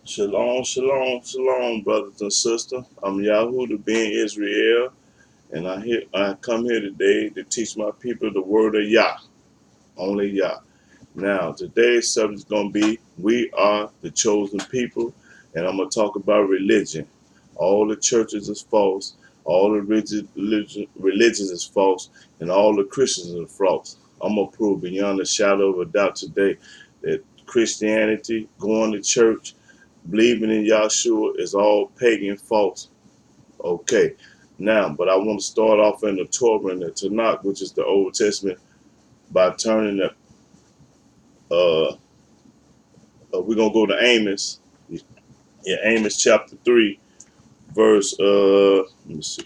Shalom, shalom, shalom, brothers and sisters. I'm Yahweh to be in Israel, and I come here today to teach my people the word of Yah, only Yah. Now, today's subject is going to be we are the chosen people, and I'm going to talk about religion. All the churches is false, all the religions is false, and all the Christians are false. I'm going to prove beyond a shadow of a doubt today that Christianity, going to church, believing in Yahshua is all pagan false. Okay. Now, but I want to start off in the Torah and the Tanakh, which is the Old Testament, by turning the we're gonna go to Amos. Yeah, Amos chapter 3, verse let me see,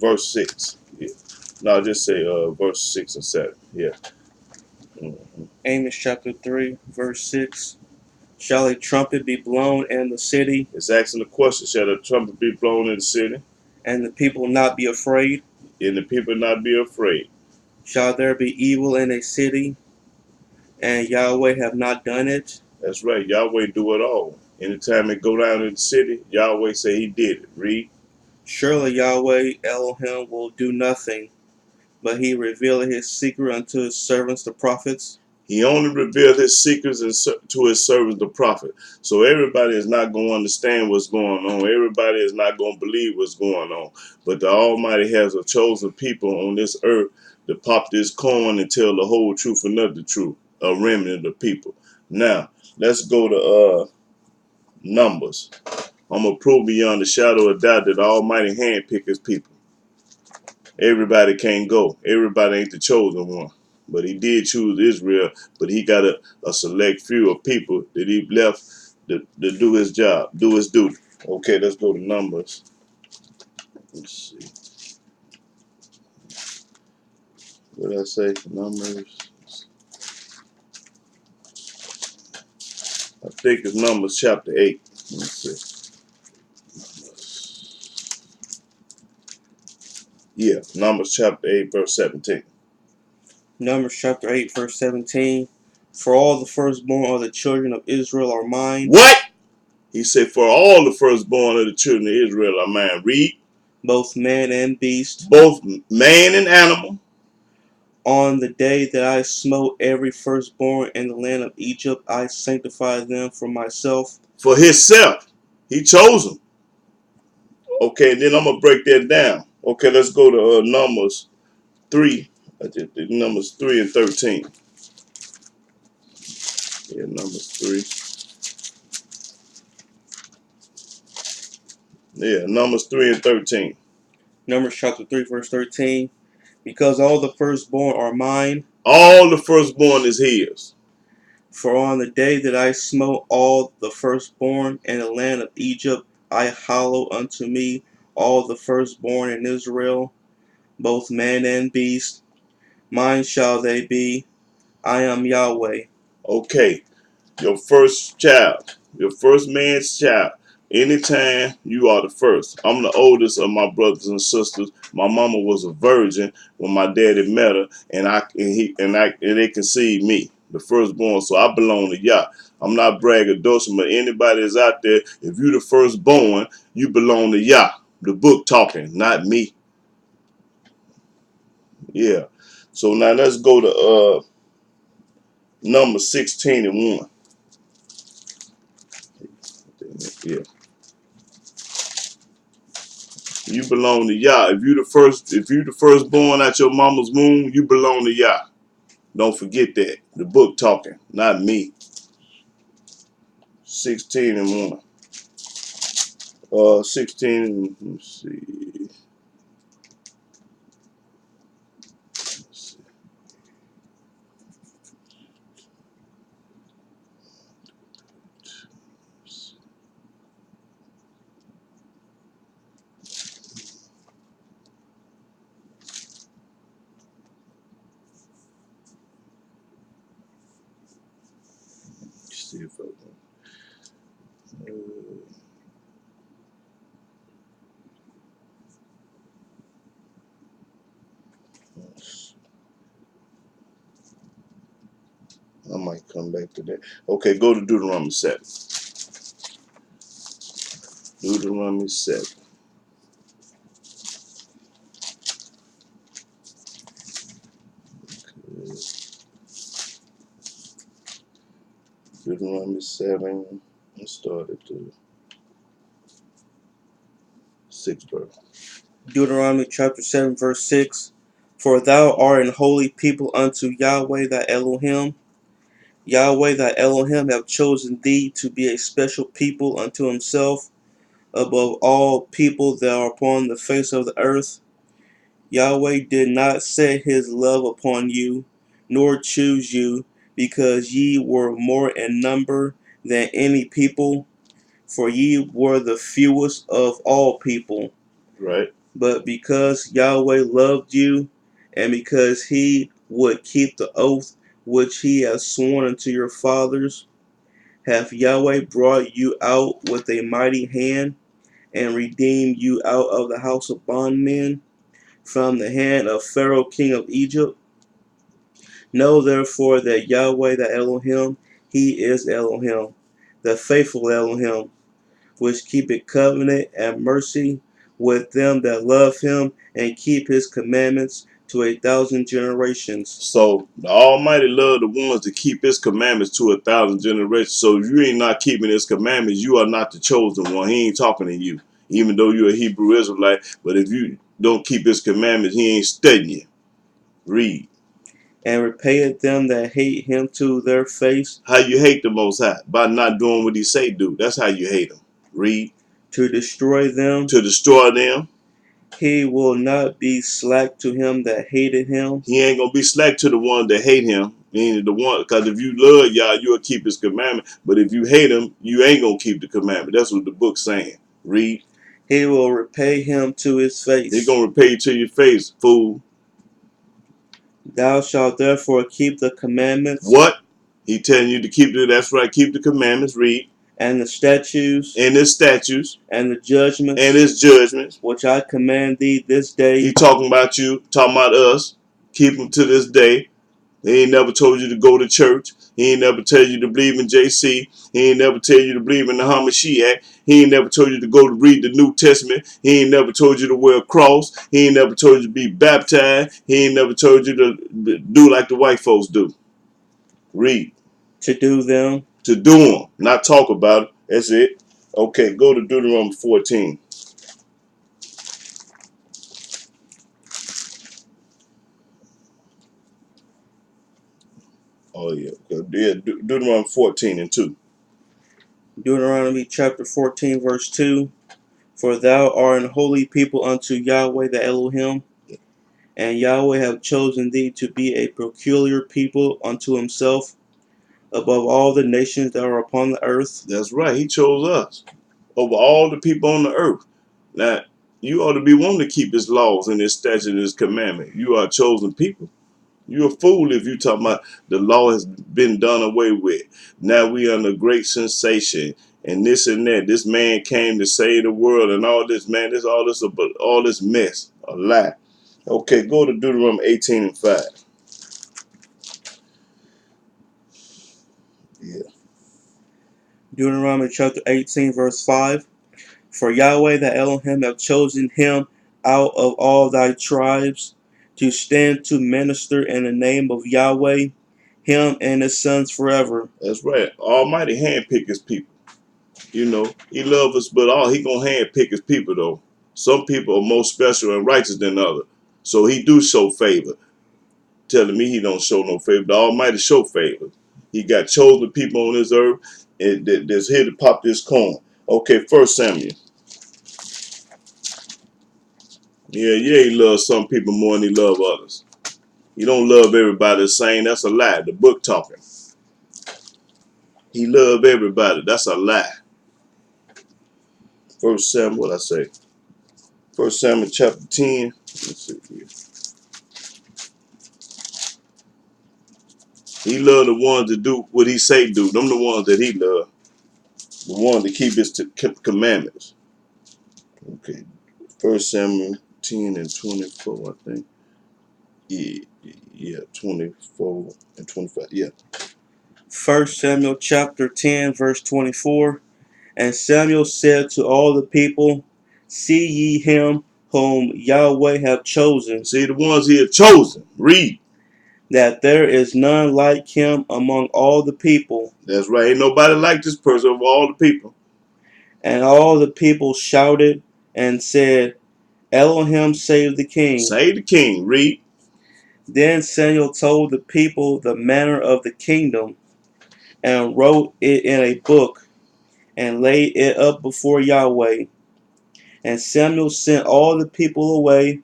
verse 6. Yeah. No, just say verse 6 and 7. Yeah. Amos chapter 3, verse 6. Shall a trumpet be blown in the city, It's asking the question, shall a trumpet be blown in the city, and the people not be afraid? and the people not be afraid? Shall there be evil in a city, and Yahweh have not done it? That's right. Yahweh do it all. Anytime it go down in the city, Yahweh say he did it. Read. Surely Yahweh Elohim will do nothing, but he revealed his secret unto his servants the prophets. He only revealed his secrets to his servants, the prophet. So everybody is not going to understand what's going on. Everybody is not going to believe what's going on. But the Almighty has a chosen people on this earth to pop this corn and tell the whole truth and not the truth. A remnant of people. Now, let's go to Numbers. I'm going to prove beyond the shadow of doubt that the Almighty handpick his people. Everybody can't go. Everybody ain't the chosen one. But he did choose Israel, but he got a select few of people that he left to do his job, do his duty. Okay, let's go to Numbers. Let's see. What did I say? Numbers. I think it's Numbers chapter 8. Let's see. Yeah, Numbers chapter 8, verse 17. Numbers chapter 8, verse 17. For all the firstborn of the children of Israel are mine. What? He said, for all the firstborn of the children of Israel are mine. Read. Both man and beast. Both man and animal. On the day that I smote every firstborn in the land of Egypt, I sanctified them for myself. For himself. He chose them. Okay, then I'm going to break that down. Okay, let's go to Numbers 3. Numbers 3 and 13. Yeah, Numbers 3. Yeah, Numbers 3 and 13. Numbers chapter 3, verse 13. Because all the firstborn are mine. All the firstborn is his. For on the day that I smote all the firstborn in the land of Egypt, I hallow unto me all the firstborn in Israel, both man and beast. Mine shall they be. I am Yahweh. Okay, your first child, your first man's child. Anytime you are the first. I'm the oldest of my brothers and sisters. My mama was a virgin when my daddy met her, and they conceived me, the firstborn. So I belong to Yah. I'm not braggadocious, but anybody that's out there, if you the firstborn, you belong to Yah. The book talking, not me. Yeah. So now let's go to number 16 and 1. Yeah. You belong to Yah. If you the firstborn at your mama's womb, you belong to Yah. Don't forget that. The book talking, not me. 16 and 1. 16, let's see. See if I can. I might come back to that. Okay, go to Deuteronomy 7. Deuteronomy 7. Deuteronomy 7. Let's start at the 6th verse. Deuteronomy chapter 7, verse 6. For thou art an holy people unto Yahweh thy Elohim. Yahweh thy Elohim have chosen thee to be a special people unto himself above all people that are upon the face of the earth. Yahweh did not set his love upon you, nor choose you, because ye were more in number than any people, for ye were the fewest of all people. Right. But because Yahweh loved you, and because he would keep the oath which he has sworn unto your fathers, hath Yahweh brought you out with a mighty hand, and redeemed you out of the house of bondmen, from the hand of Pharaoh king of Egypt. Know therefore that Yahweh the Elohim, he is Elohim, the faithful Elohim, which keepeth covenant and mercy with them that love him and keep his commandments to 1,000 generations. So the Almighty love the ones that keep his commandments to 1,000 generations. So if you ain't not keeping his commandments, you are not the chosen one. He ain't talking to you, even though you're a Hebrew Israelite. But if you don't keep his commandments, he ain't studying you. Read. And repayeth them that hate him to their face. How you hate the Most High? By not doing what he say do. That's how you hate him. Read. To destroy them. To destroy them. He will not be slack to him that hated him. He ain't gonna be slack to the one that hate him. Meaning the one, because if you love Yah, you'll keep his commandment. But if you hate him, you ain't gonna keep the commandment. That's what the book's saying. Read. He will repay him to his face. He gonna repay you to your face, fool. Thou shalt therefore keep the commandments. What? He telling you to keep it. That's right. Keep the commandments. Read. And the statutes. And his statutes. And the judgments. And his judgments. Which I command thee this day. He talking about you. Talking about us. Keep them to this day. He ain't never told you to go to church. He ain't never tell you to believe in JC. He ain't never tell you to believe in the Hamashiach. He ain't never told you to go to read the New Testament. He ain't never told you to wear a cross. He ain't never told you to be baptized. He ain't never told you to do like the white folks do. Read. To do them. To do them. Not talk about it. That's it. Okay, go to Deuteronomy 14. Oh, yeah. Deuteronomy 14 and 2. Deuteronomy chapter 14, verse 2. For thou art an holy people unto Yahweh the Elohim, and Yahweh hath chosen thee to be a peculiar people unto himself above all the nations that are upon the earth. That's right. He chose us over all the people on the earth. Now, you ought to be wanting to keep his laws and his statutes and his commandment. You are a chosen people. You're a fool if you talk about the law has been done away with. Now we under great sensation and this and that. This man came to save the world and all this, man. This all this mess, a lie. Okay, go to Deuteronomy 18 and 5. Yeah. Deuteronomy chapter 18, verse 5. For Yahweh the Elohim hath chosen him out of all thy tribes to stand to minister in the name of Yahweh, him and his sons forever. That's right. Almighty handpick his people. You know, he loves us, but he gonna handpick his people though. Some people are more special and righteous than others. So he do show favor. Telling me he don't show no favor. The Almighty show favor. He got chosen people on this earth and that's here to pop this corn. Okay, First Samuel. Yeah, he loves some people more than he loves others. He don't love everybody the same. That's a lie. The book talking. He love everybody. That's a lie. First Samuel, what I say? First Samuel chapter 10. Let's see here. He love the ones that do what he say do. Them the ones that he love. The ones that keep his commandments. Okay. First Samuel 10 and 24, I think. Yeah, 24 and 25. Yeah. 1 Samuel chapter 10, verse 24. And Samuel said to all the people, see ye him whom Yahweh hath chosen, See the ones he had chosen. Read. that there is none like him among all the people. That's right. Ain't nobody like this person of all the people. And all the people shouted and said, Elohim save the king. Save the king. Read. Then Samuel told the people the manner of the kingdom, and wrote it in a book, and laid it up before Yahweh. And Samuel sent all the people away,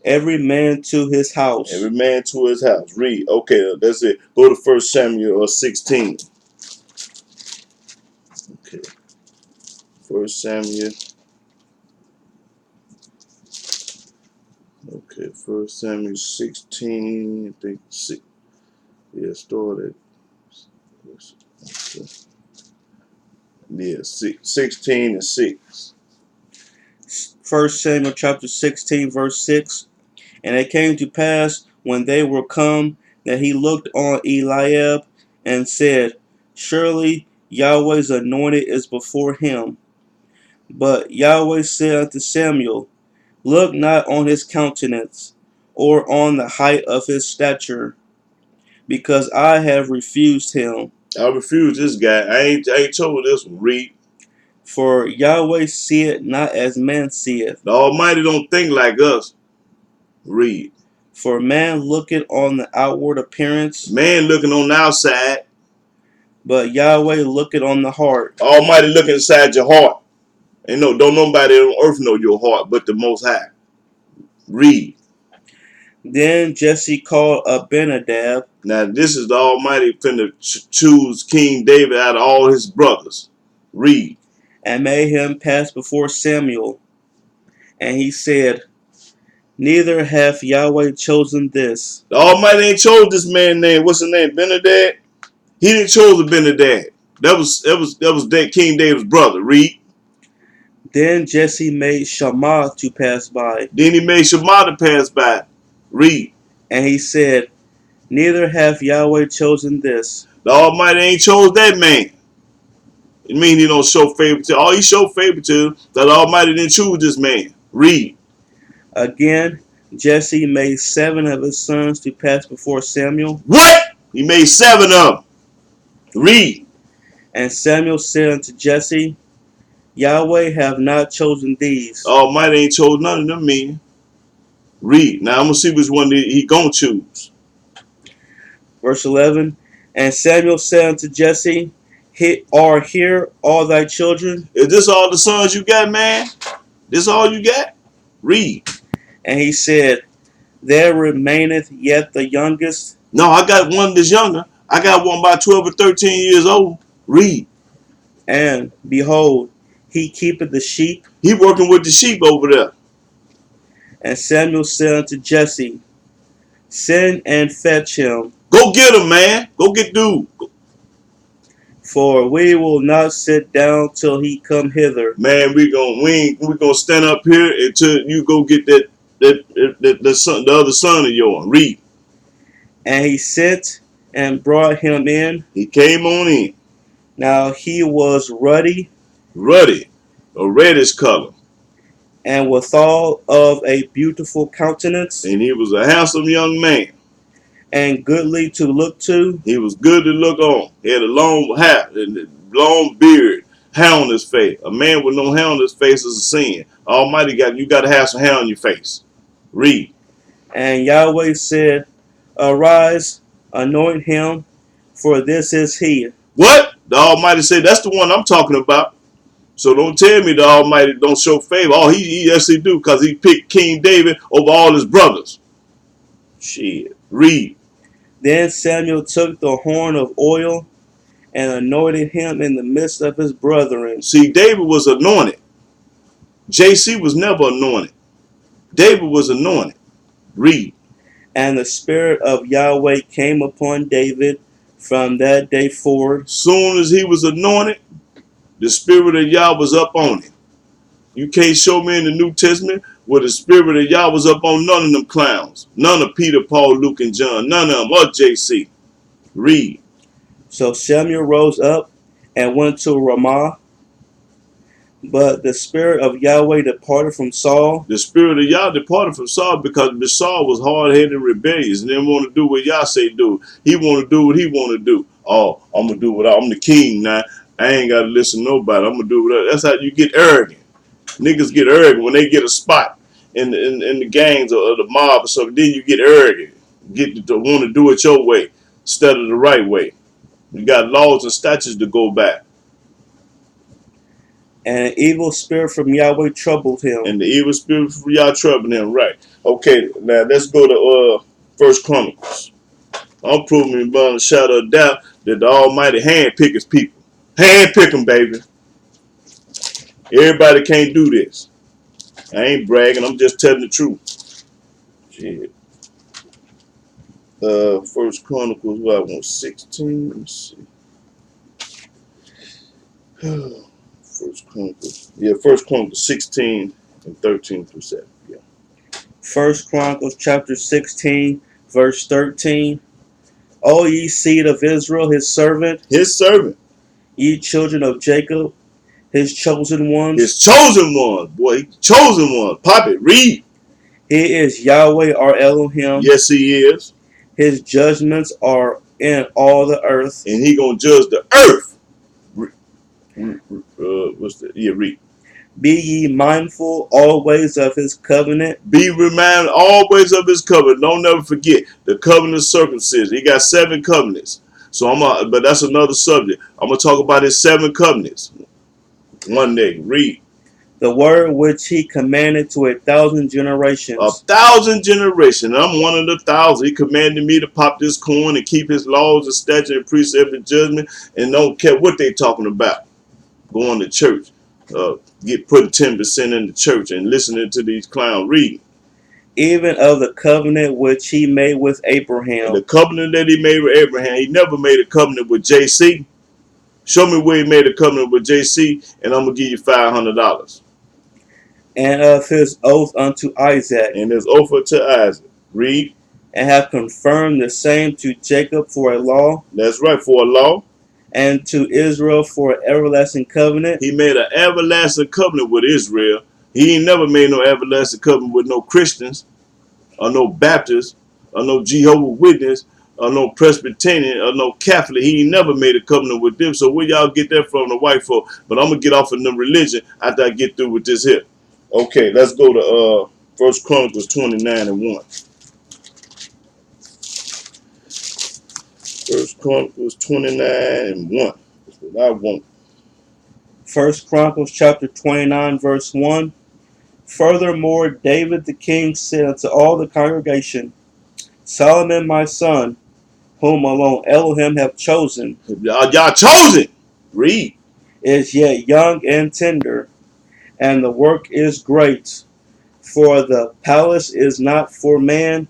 every man to his house. Every man to his house. Read. Okay, that's it. Go to 1 Samuel 16. Okay. 1 Samuel. Okay, 1 Samuel 16. I think 6. Yeah, started. Yeah, 16 and 6. 1 Samuel chapter 16, verse 6. And it came to pass, when they were come, that he looked on Eliab, and said, surely Yahweh's anointed is before him. But Yahweh said unto Samuel, look not on his countenance, or on the height of his stature, because I have refused him. I refuse this guy. I ain't told this one. Read. For Yahweh seeth not as man seeth. The Almighty don't think like us. Read. For man looketh on the outward appearance, Man looking on the outside. but Yahweh looketh on the heart. Almighty looking inside your heart. Ain't don't nobody on earth know your heart but the Most High. Read. Then Jesse called Abinadab. Now this is the Almighty finna choose King David out of all his brothers. Read. And made him pass before Samuel. And he said, neither hath Yahweh chosen this. The Almighty ain't chose this man named, what's his name, Benadad? He didn't chose Benadad. That was King David's brother. Read. Then Jesse made Shammah to pass by. Then he made Shammah to pass by. Read. And he said, neither hath Yahweh chosen this. The Almighty ain't chose that man. It mean he don't show favor to. All he showed favor to, that the Almighty didn't choose this man. Read. Again, Jesse made 7 of his sons to pass before Samuel. What? He made 7 of them. Read. And Samuel said unto Jesse, Yahweh have not chosen these. Almighty ain't chose none of them men. Read. Now I'm gonna see which one he gonna choose. Verse 11. And Samuel said unto Jesse, are here all thy children? Is this all the sons you got, man? This all you got? Read. And he said, there remaineth yet the youngest. No, I got one that's younger. I got one about 12 or 13 years old. Read. And behold, he keepeth the sheep. He working with the sheep over there. And Samuel said unto Jesse, send and fetch him. Go get him, man. Go get dude. For we will not sit down till he come hither. Man, we gonna stand up here until you go get the son, the other son of yours. Read. And he sent and brought him in. He came on in. Now he was ruddy, a reddish color, and withal of a beautiful countenance, and he was a handsome young man. and goodly to look to. He was good to look on. He had a long hair and a long beard, hair on his face. A man with no hair on his face is a sin. Almighty God, you got to have some hair on your face. Read. And Yahweh said, arise, anoint him, for this is he. What? The Almighty said, that's the one I'm talking about. So don't tell me the Almighty don't show favor. Oh, he yes he do, because he picked King David over all his brothers. Shit. Read. Then Samuel took the horn of oil and anointed him in the midst of his brethren. See, David was anointed. JC was never anointed. David was anointed. Read. And the Spirit of Yahweh came upon David from that day forward. Soon as he was anointed, the Spirit of Yah was up on him. You can't show me in the New Testament where the Spirit of Yah was up on none of them clowns. None of Peter, Paul, Luke, and John. None of them. Or JC. Read. So Samuel rose up and went to Ramah, but the spirit of Yahweh departed from Saul. The spirit of Yah departed from Saul because Saul was hard-headed and rebellious and didn't want to do what Yah say do. He want to do what he want to do. Oh, I'm going to do what I'm the king now. I ain't got to listen to nobody. I'm going to do what that's how you get arrogant. Niggas get arrogant when they get a spot in the gangs or the mob or something. Then you get arrogant. Get to want to do it your way instead of the right way. You got laws and statutes to go by. And an evil spirit from Yahweh troubled him. And the evil spirit from Yah troubled him. Right. Okay, now let's go to First Chronicles. I'm proving beyond a shadow of doubt that the Almighty handpick his people. Handpick them, baby. Everybody can't do this. I ain't bragging. I'm just telling the truth. Shit. First Chronicles, what I want, 16. Let me see. First Chronicles. Yeah, First Chronicles 16 and 13 through 7. Yeah. First Chronicles chapter 16, verse 13. O ye seed of Israel, his servant, His servant. ye children of Jacob, his chosen ones. His chosen ones, boy. Chosen ones. Pop it. Read. He is Yahweh our Elohim. Yes, he is. His judgments are in all the earth. And he gonna judge the earth. What's that? Yeah, read. Be ye mindful always of his covenant. Be reminded always of his covenant. Don't never forget the covenant of circumcision. He got 7 covenants. So but that's another subject. I'm gonna talk about his 7 covenants one day. Read. The word which he commanded to 1,000 generations. 1,000 generations. I'm one of the 1,000. He commanded me to pop this corn and keep his laws and statutes and precepts and judgment and don't care what they talking about. Going to church. Putting 10% in the church and listening to these clowns reading. Even of the covenant which he made with Abraham. And the covenant that he made with Abraham, he never made a covenant with JC. Show me where he made a covenant with JC, and I'm going to give you $500. And of his oath unto Isaac. And his oath unto Isaac. Read. And have confirmed the same to Jacob for a law. That's right, for a law. And to Israel for an everlasting covenant. He made an everlasting covenant with Israel. He ain't never made no everlasting covenant with no Christians, or no Baptists, or no Jehovah's Witness, or no Presbyterian, or no Catholic. He ain't never made a covenant with them. So where y'all get that from, the white folk? But I'm going to get off of them religion after I get through with this here. Okay, let's go to First Chronicles 29 and 1. First Chronicles 29 and 1. That's what I want. First Chronicles chapter 29 verse 1. Furthermore, David the king said unto all the congregation, Solomon my son, whom alone Elohim have chosen, Y'all chosen. Read. is yet young and tender, and the work is great. For the palace is not for man,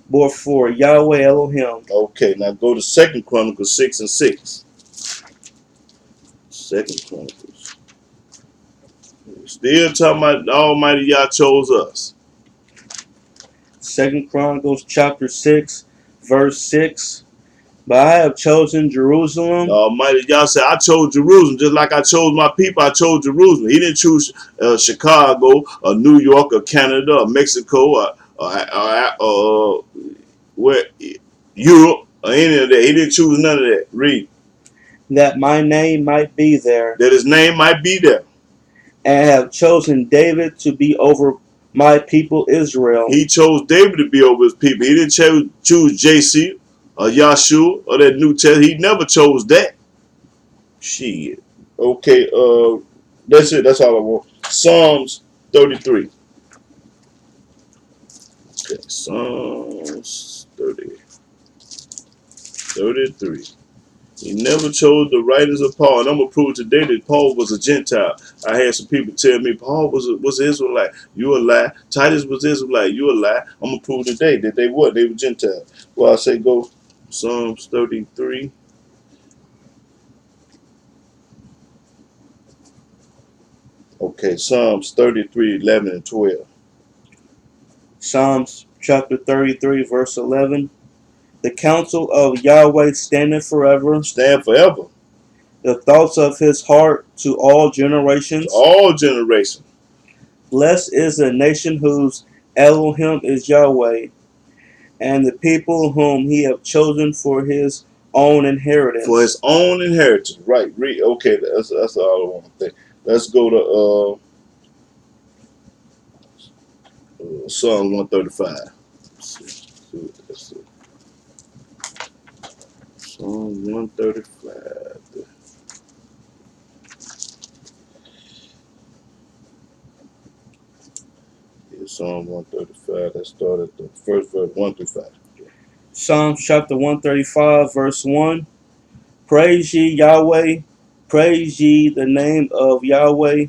but for Yahweh Elohim. Okay, now go to Second Chronicles 6 and 6. Second Chronicles. Still talking about the Almighty Yah chose us. Second Chronicles chapter 6, verse 6. But I have chosen Jerusalem. The Almighty Yah said, I chose Jerusalem just like I chose my people. I chose Jerusalem. He didn't choose Chicago or New York or Canada or Mexico or where Europe or any of that. He didn't choose none of that. Read. That my name might be there. That his name might be there. And have chosen David to be over my people Israel. He chose David to be over his people. He didn't choose JC or Yahshua or that New Testament. He never chose that. Shit. Okay, that's it. That's all I want. Psalms 33. Okay, Psalms 33. He never chose the writings of Paul. And I'm going to prove today that Paul was a Gentile. I had some people tell me Paul was an Israelite. You a lie. Titus was Israelite. You a lie. I'm going to prove today that they were. They were Gentile. Well, I say go Psalms 33. Okay, Psalms 33, 11 and 12. Psalms chapter 33, verse 11. The counsel of Yahweh standeth forever, Stand forever the thoughts of his heart to all to generations. all generations. Blessed is the nation whose Elohim is Yahweh, and the people whom he hath chosen for his own For inheritance. his own inheritance. Right. Read. Okay, that's all I want to think. Let's go to Psalm 135. Let's see. Psalm 135. Yeah, Psalm 135. Let's start at the first verse, 1 through 5. Psalms chapter 135, verse 1. Praise ye Yahweh, praise ye the name of Yahweh,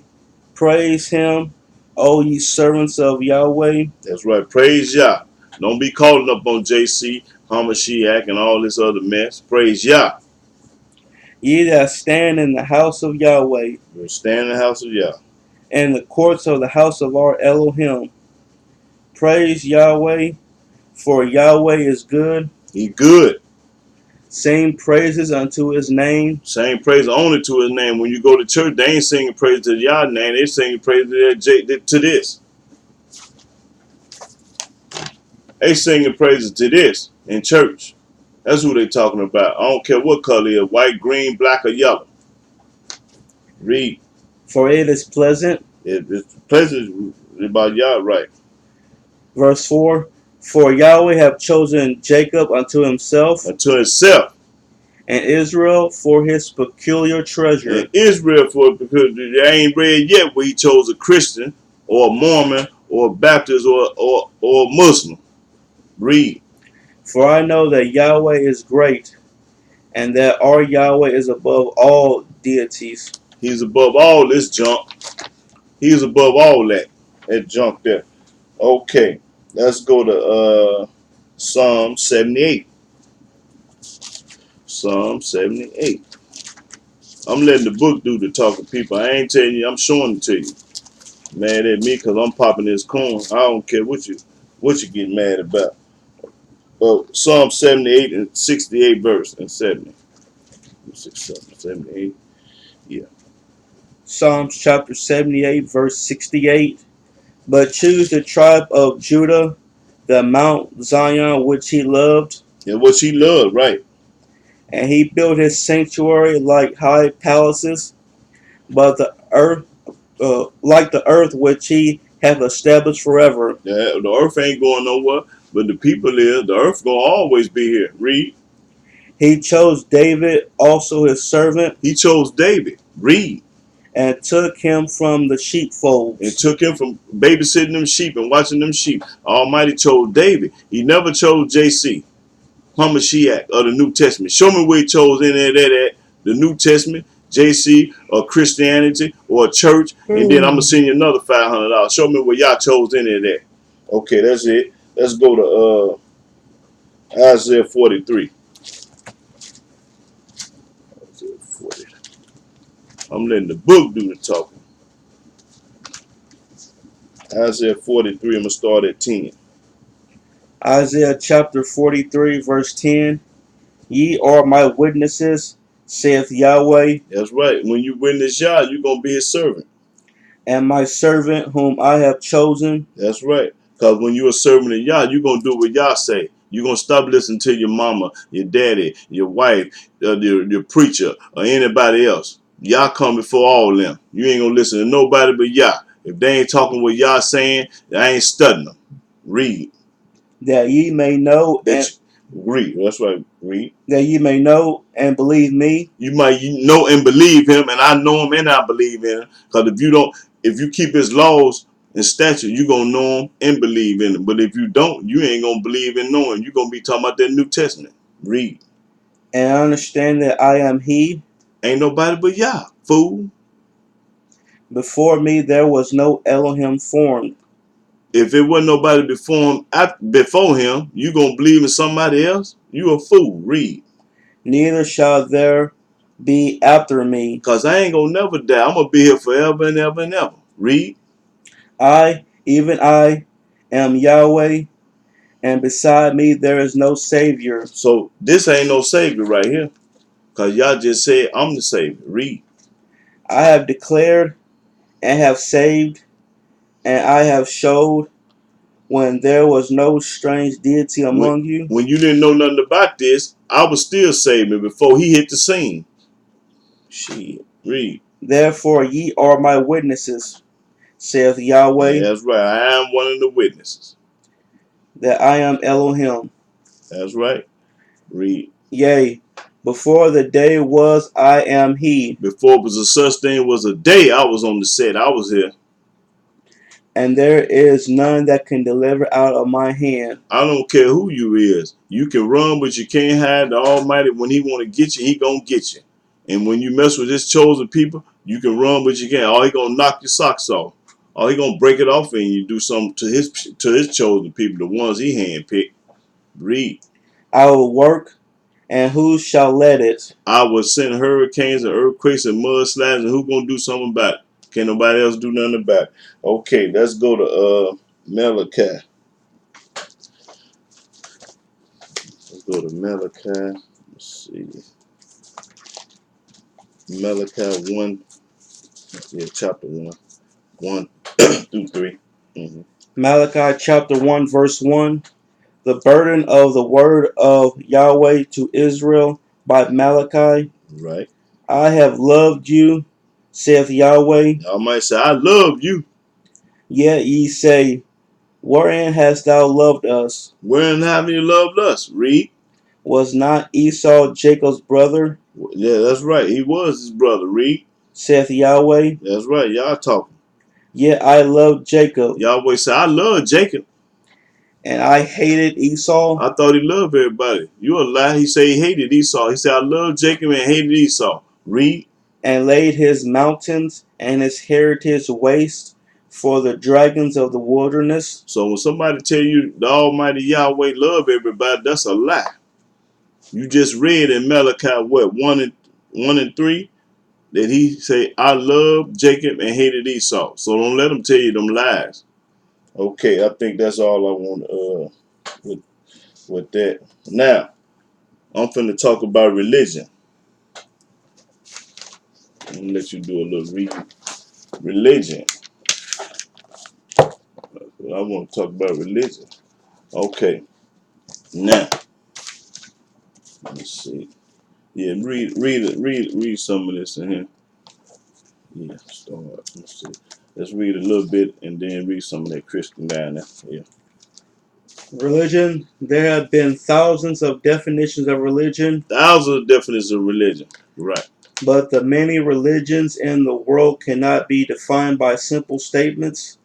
praise him, O ye servants of Yahweh. That's right. Praise Yah. Don't be calling up on JC, Hamashiach, and all this other mess. Praise Yah. Ye that stand in the house of Yahweh, We'll stand in the house of Yah. and the courts of the house of our Elohim. Praise Yahweh, for Yahweh is good. He good. Sing praises unto his name. Sing praise only to his name. When you go to church, they ain't singing praise to Yah name. They singing praise to this. They singing praises to this in church. That's who they talking about. I don't care what color it is, white, green, black, or yellow. Read. For it is pleasant. It's pleasant about Yah, right? Verse 4. For Yahweh hath chosen Jacob unto himself, Unto himself. and Israel for his peculiar And treasure. Israel, for because they ain't read yet where he chose a Christian or a Mormon or a Baptist or a Muslim. Read. For I know that Yahweh is great, and that our Yahweh is above all deities. He's above all this junk. He's above all that junk there. Okay, let's go to Psalm 78. Psalm 78. I'm letting the book do the talking, people. I ain't telling you. I'm showing it to you. Mad at me because I'm popping this corn. I don't care what you get mad about. Well, Psalm 78 and 68 verse and 70. 78. Yeah. Psalms chapter 78, verse 68. But choose the tribe of Judah, the Mount Zion which he loved, And what she loved, right? and he built his sanctuary like high palaces, but the earth, like the earth which he hath established forever. The earth ain't going nowhere, but the people is. The earth gonna always be here. Read. He chose David, also his servant, He chose David. Read. and took him from the And sheepfolds. took him from babysitting them sheep and watching them sheep. Almighty chose David. He never chose JC, Hamashiach, or the New Testament. Show me where he chose in there that the New Testament, JC, or Christianity, or a church, and then I'm gonna send you another $500. Show me where y'all chose in there that. Okay, that's it. Let's go to Isaiah 43. Isaiah 40. I'm letting the book do the talking. Isaiah 43, I'm gonna start at 10. Isaiah chapter 43, verse 10. Ye are my witnesses, saith Yahweh, That's right. When you witness Yah, you're gonna be his servant. and my servant whom I have chosen. That's right. Because when you're a servant of Yah, you're going to do what Yah say. You're going to stop listening to your mama, your daddy, your wife, your preacher, or anybody else. Yah come before all them. You ain't going to listen to nobody but Yah. If they ain't talking what Yah saying, I ain't studying them. Read. That ye may know and Read. That's right. Read. that ye may know and believe me, You might know and believe him, and I know him and I believe in him. Because if you keep his laws and statutes, you're going to know him and believe in him. But if you don't, you ain't going to believe in knowing. You're going to be talking about that New Testament. Read. and understand that I am he. Ain't nobody but Yah, fool. Before me there was no Elohim formed, If it wasn't nobody before him, you going to believe in somebody else? You a fool. Read. neither shall there be after me. Because I ain't going to never die. I'm going to be here forever and ever and ever. Read. I, even I, am Yahweh, and beside me there is no Savior. So this ain't no Savior right here. Because y'all just said I'm the Savior. Read. I have declared and have saved, and I have showed when there was no strange deity When, among you. when you didn't know nothing about this, I was still saving before he hit the scene. Shit. Read. Therefore ye are my witnesses, saith Yahweh, That's right. I am one of the witnesses. that I am Elohim. That's right. Read. Yea, before the day was I am he, Before it was a such thing was a day I was on the set. I was here. and there is none that can deliver out of my hand. I don't care who you is. You can run, but you can't hide the Almighty. When he want to get you, he gonna get you. And when you mess with his chosen people, you can run, but you can't. Oh, he gonna knock your socks off. Oh, he gonna break it off and you do something to his chosen people, the ones he handpicked. Read. I will work, and who shall let it? I will send hurricanes and earthquakes and mudslides, and who gonna do something about it? Can't nobody else do nothing about it. Okay, let's go to Malachi. Let's go to Malachi. Let's see. Malachi 1, yeah, chapter 1, 1 through 3. Mm-hmm. Malachi chapter 1, verse 1. The burden of the word of Yahweh to Israel by Malachi. Right. I have loved you, saith Yahweh. Y'all might say, I love you. Yet ye say, wherein hast thou loved us? Wherein have you loved us? Read. Was not Esau Jacob's brother? Yeah, that's right. He was his brother. Read. Saith Yahweh. That's right. Y'all talking. Yet I loved Jacob, Yahweh said, I love Jacob. and I hated Esau. I thought he loved everybody. You a lie. He said he hated Esau. He said, I love Jacob and hated Esau. Read. And laid his mountains and his heritage waste for the dragons of the wilderness. So when somebody tell you the Almighty Yahweh love everybody, that's a lie. You just read in Malachi what 1 and 3 that he say I love Jacob and hated Esau. So don't let them tell you them lies. Okay, I think that's all I want with that. Now I'm finna talk about religion. I'm gonna let you do a little reading. Religion. I want to talk about religion. Okay. Now let's see. Yeah, read some of this in here. Yeah, start. Let's see. Let's read a little bit and then read some of that Christian down there. Yeah. Religion. There have been thousands of definitions of religion, Thousands of definitions of religion. Right. but the many religions in the world cannot be defined by simple statements.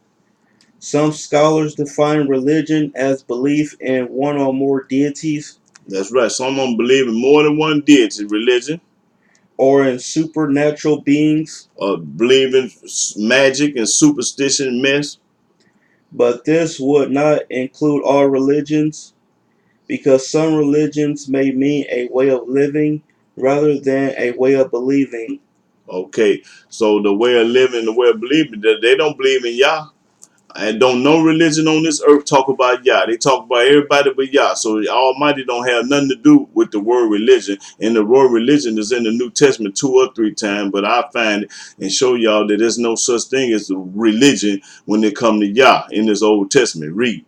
Some scholars define religion as belief in one or more deities, That's right. Some of them believe in more than one deity religion, or in supernatural beings, or believe in magic and superstition mess. but this would not include all religions, because some religions may mean a way of living rather than a way of believing. Okay. So the way of living, the way of believing, they don't believe in Yah. And don't no religion on this earth talk about Yah. They talk about everybody but Yah. So the Almighty don't have nothing to do with the word religion. And the word religion is in the New Testament 2 or 3 times. But I find it and show y'all that there's no such thing as a religion when it come to Yah in this Old Testament. Read.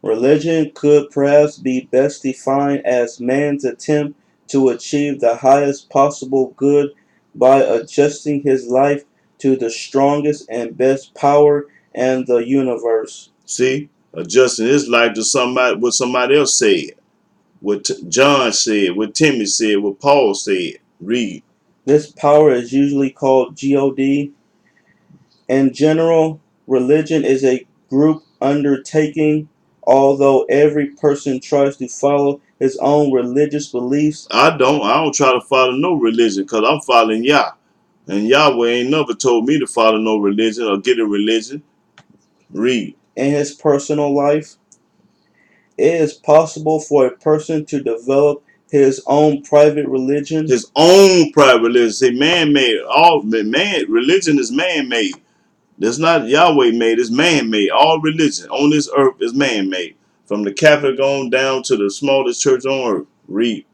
Religion could perhaps be best defined as man's attempt to achieve the highest possible good by adjusting his life to the strongest and best power in the universe. See? Adjusting his life to somebody what somebody else said. What John said, what Timothy said, what Paul said. Read. This power is usually called God. In general, religion is a group undertaking, although every person tries to follow his own religious beliefs. I don't try to follow no religion because I'm following Yah. And Yahweh ain't never told me to follow no religion or get a religion. Read. In his personal life, it is possible for a person to develop his own private religion, His own private religion. Say man-made. All man religion is man-made. That's not Yahweh made. It's man-made. All religion on this earth is man-made. From the Catholic on down to the smallest church on earth. Read.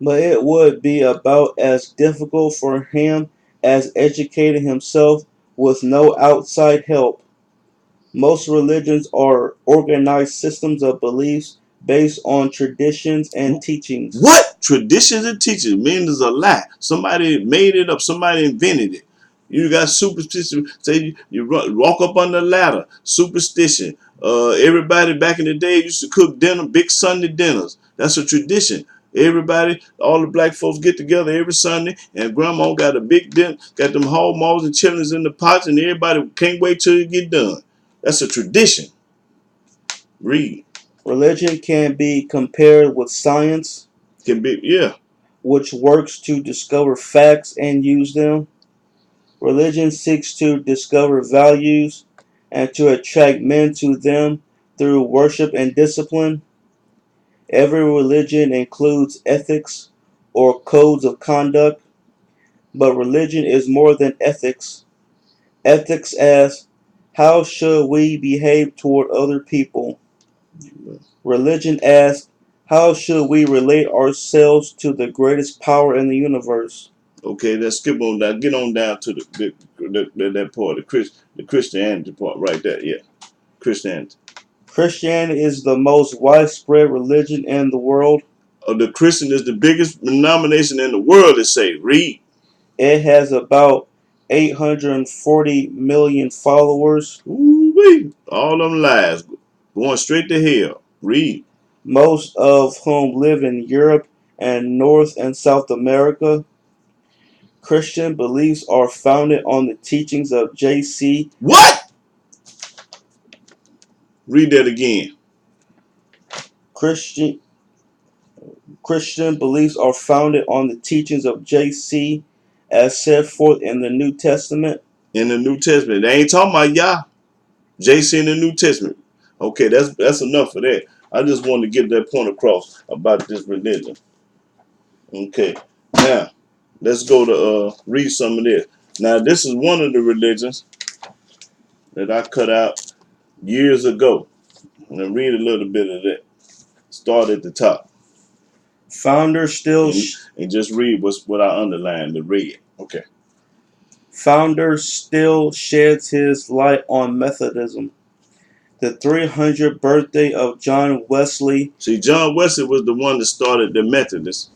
But it would be about as difficult for him as educating himself with no outside help. Most religions are organized systems of beliefs based on traditions and teachings. What? Traditions and teachings means a lie. Somebody made it up. Somebody invented it. You got superstition. Say you walk up on the ladder. Superstition. Everybody back in the day used to cook dinner, big Sunday dinners. That's a tradition. Everybody, all the black folks get together every Sunday, and Grandma got a big dinner, got them hog maws and chitlins in the pots, and everybody can't wait till it get done. That's a tradition. Read. Religion can be compared with science, Can be, yeah. which works to discover facts and use them. Religion seeks to discover values and to attract men to them through worship and discipline. Every religion includes ethics or codes of conduct, but religion is more than ethics. Ethics as how should we behave toward other people? Religion asks how should we relate ourselves to the greatest power in the universe? Okay, let's skip on that. Get on down to that part, the Christianity part, right there. Yeah, Christianity. Christianity is the most widespread religion in the world. The Christian is the biggest denomination in the world. To say, read. It has about 840 million followers, Ooh-wee. All them lies going straight to hell. Read. most of whom live in Europe and North and South America. Christian beliefs are founded on the teachings of J.C. What? Read that again. Christian Christian beliefs are founded on the teachings of J.C. as set forth in the New Testament. In the New Testament, they ain't talking about Yah. JC in the New Testament. Okay, that's enough for that. I just wanted to get that point across about this religion. Okay, now let's go to read some of this. Now this is one of the religions that I cut out years ago. I'm gonna read a little bit of that. Start at the top Founder still and, and just read what I underlined. The red. Okay. Founder still sheds his light on Methodism. The 300th birthday of John Wesley See, John Wesley was the one that started the Methodists.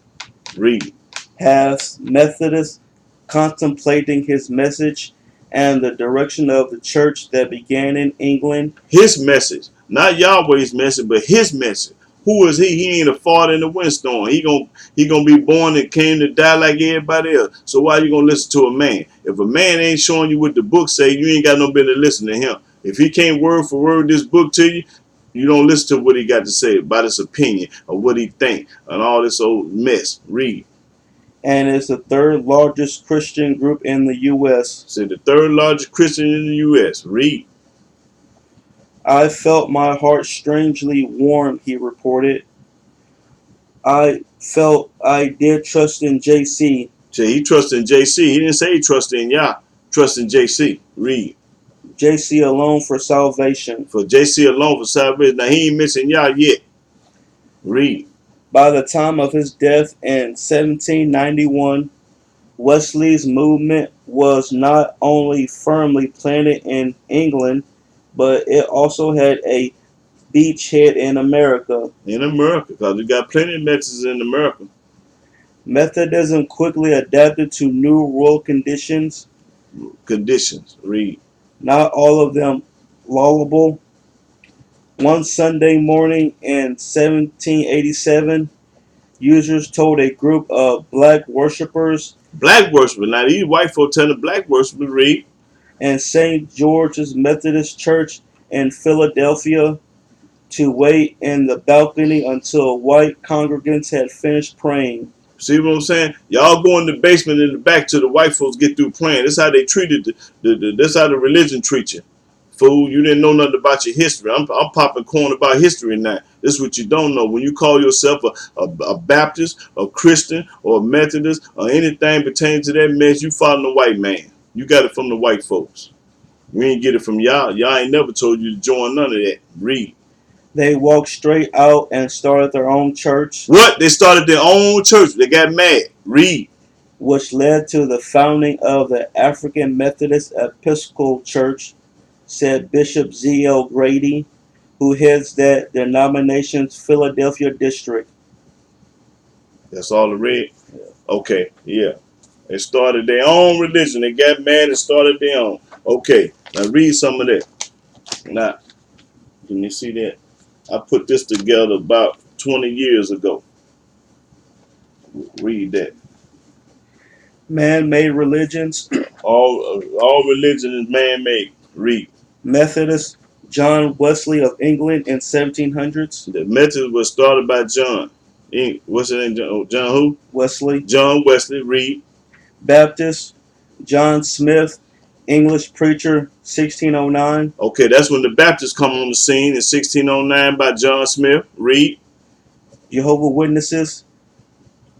Read. has Methodists contemplating his message and the direction of the church that began in England. His message, not Yahweh's message, but his message. Who is he? He ain't a fart in the windstorm. He gonna be born and came to die like everybody else. So why you gonna listen to a man? If a man ain't showing you what the book say, you ain't got no business to listen to him. If he can't word for word this book to you, you don't listen to what he got to say about his opinion or what he think and all this old mess. Read. And is the third largest Christian group in the U.S. Say the third largest Christian in the U.S. Read. I felt my heart strangely warm, he reported. I felt I did trust in JC. Say he trusted in JC. He didn't say he trusted in Yah. Trust in JC. Read. JC alone for salvation. For JC alone for salvation. Now he ain't missing Yah yet. Read. By the time of his death in 1791, Wesley's movement was not only firmly planted in England, but it also had a beachhead in America. In America, because we got plenty of Methodists in America. Methodism quickly adapted to new world conditions, Conditions. Read. not all of them laudable. One Sunday morning in 1787, users told a group of black worshippers Black worshipers. Now these white folk telling black worshipers read. in St. George's Methodist Church in Philadelphia to wait in the balcony until white congregants had finished praying. See what I'm saying? Y'all go in the basement in the back till the white folks get through praying. That's how they treated that's how the religion treats you. Fool, you didn't know nothing about your history. I'm popping corn about history now. This is what you don't know. When you call yourself a Baptist, a Christian, or a Methodist, or anything pertaining to that mess, you following the white man. You got it from the white folks. You ain't get it from y'all. Y'all ain't never told you to join none of that. Read. They walked straight out and started their own church, What? They started their own church. They got mad. Read. which led to the founding of the African Methodist Episcopal Church, said Bishop Z.L. Grady, who heads that denomination's Philadelphia district. That's all I read. Okay, yeah. They started their own religion. They got mad and started their own. Okay, now read some of that. Now, can you see that? I put this together about 20 years ago. Read that. Man-made religions, All religion is man-made. Read. Methodist, John Wesley of England in 1700s. The method was started by John. What's his name? John who? Wesley. John Wesley. Read. Baptist, John Smith, English preacher, 1609. Okay, that's when the Baptists come on the scene in 1609 by John Smith. Read. Jehovah Witnesses,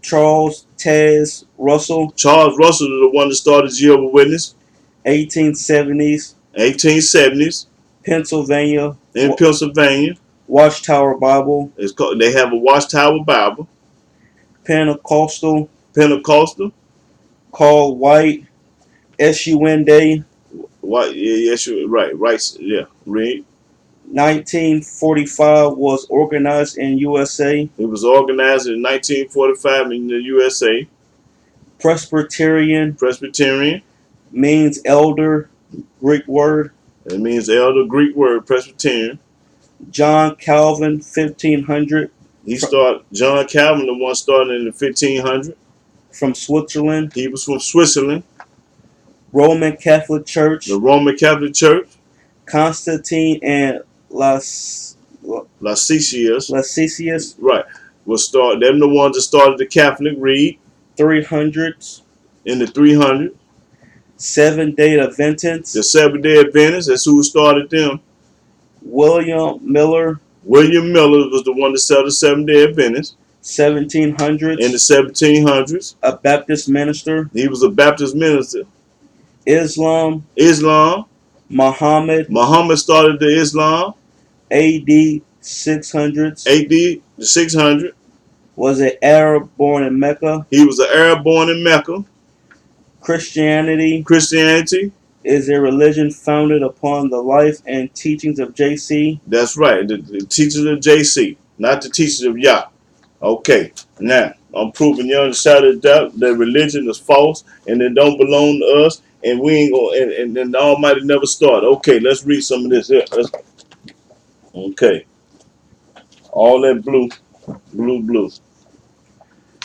Charles Taz Russell, Charles Russell is the one that started Jehovah Witness. 1870s, 1870s Pennsylvania, in Pennsylvania. Watchtower Bible. It's called. They have a Watchtower Bible. Pentecostal, Pentecostal. Carl White, S.U.N. Day. What? Yeah, yes, you're right. Right. Yeah. Read. 1945 was organized in USA. It was organized in 1945 in the USA. Presbyterian Presbyterian. means elder, Greek word. It means elder, Greek word, Presbyterian. John Calvin, 1500. John Calvin, the one started in the 1500s. From Switzerland. He was from Switzerland. Roman Catholic Church. The Roman Catholic Church. Constantine and Lascisius. Right. Them the ones that started the Catholic. Read. 300s. In the 300s. Seventh-day Adventists. The Seventh-day Adventists. That's who started them. William Miller. William Miller was the one that started the Seventh-day Adventists. 1700s. In the 1700s. A Baptist minister. He was a Baptist minister. Islam. Muhammad started the Islam. AD 600s. AD 600. Was an Arab born in Mecca. He was an Arab born in Mecca. Christianity is a religion founded upon the life and teachings of JC. That's right, the teachings of JC, not the teachings of Yah. Okay, now I'm proving you on the side of doubt that religion is false and it don't belong to us, and we ain't gonna, and the Almighty never started. Okay, let's read some of this here. Okay, all that blue.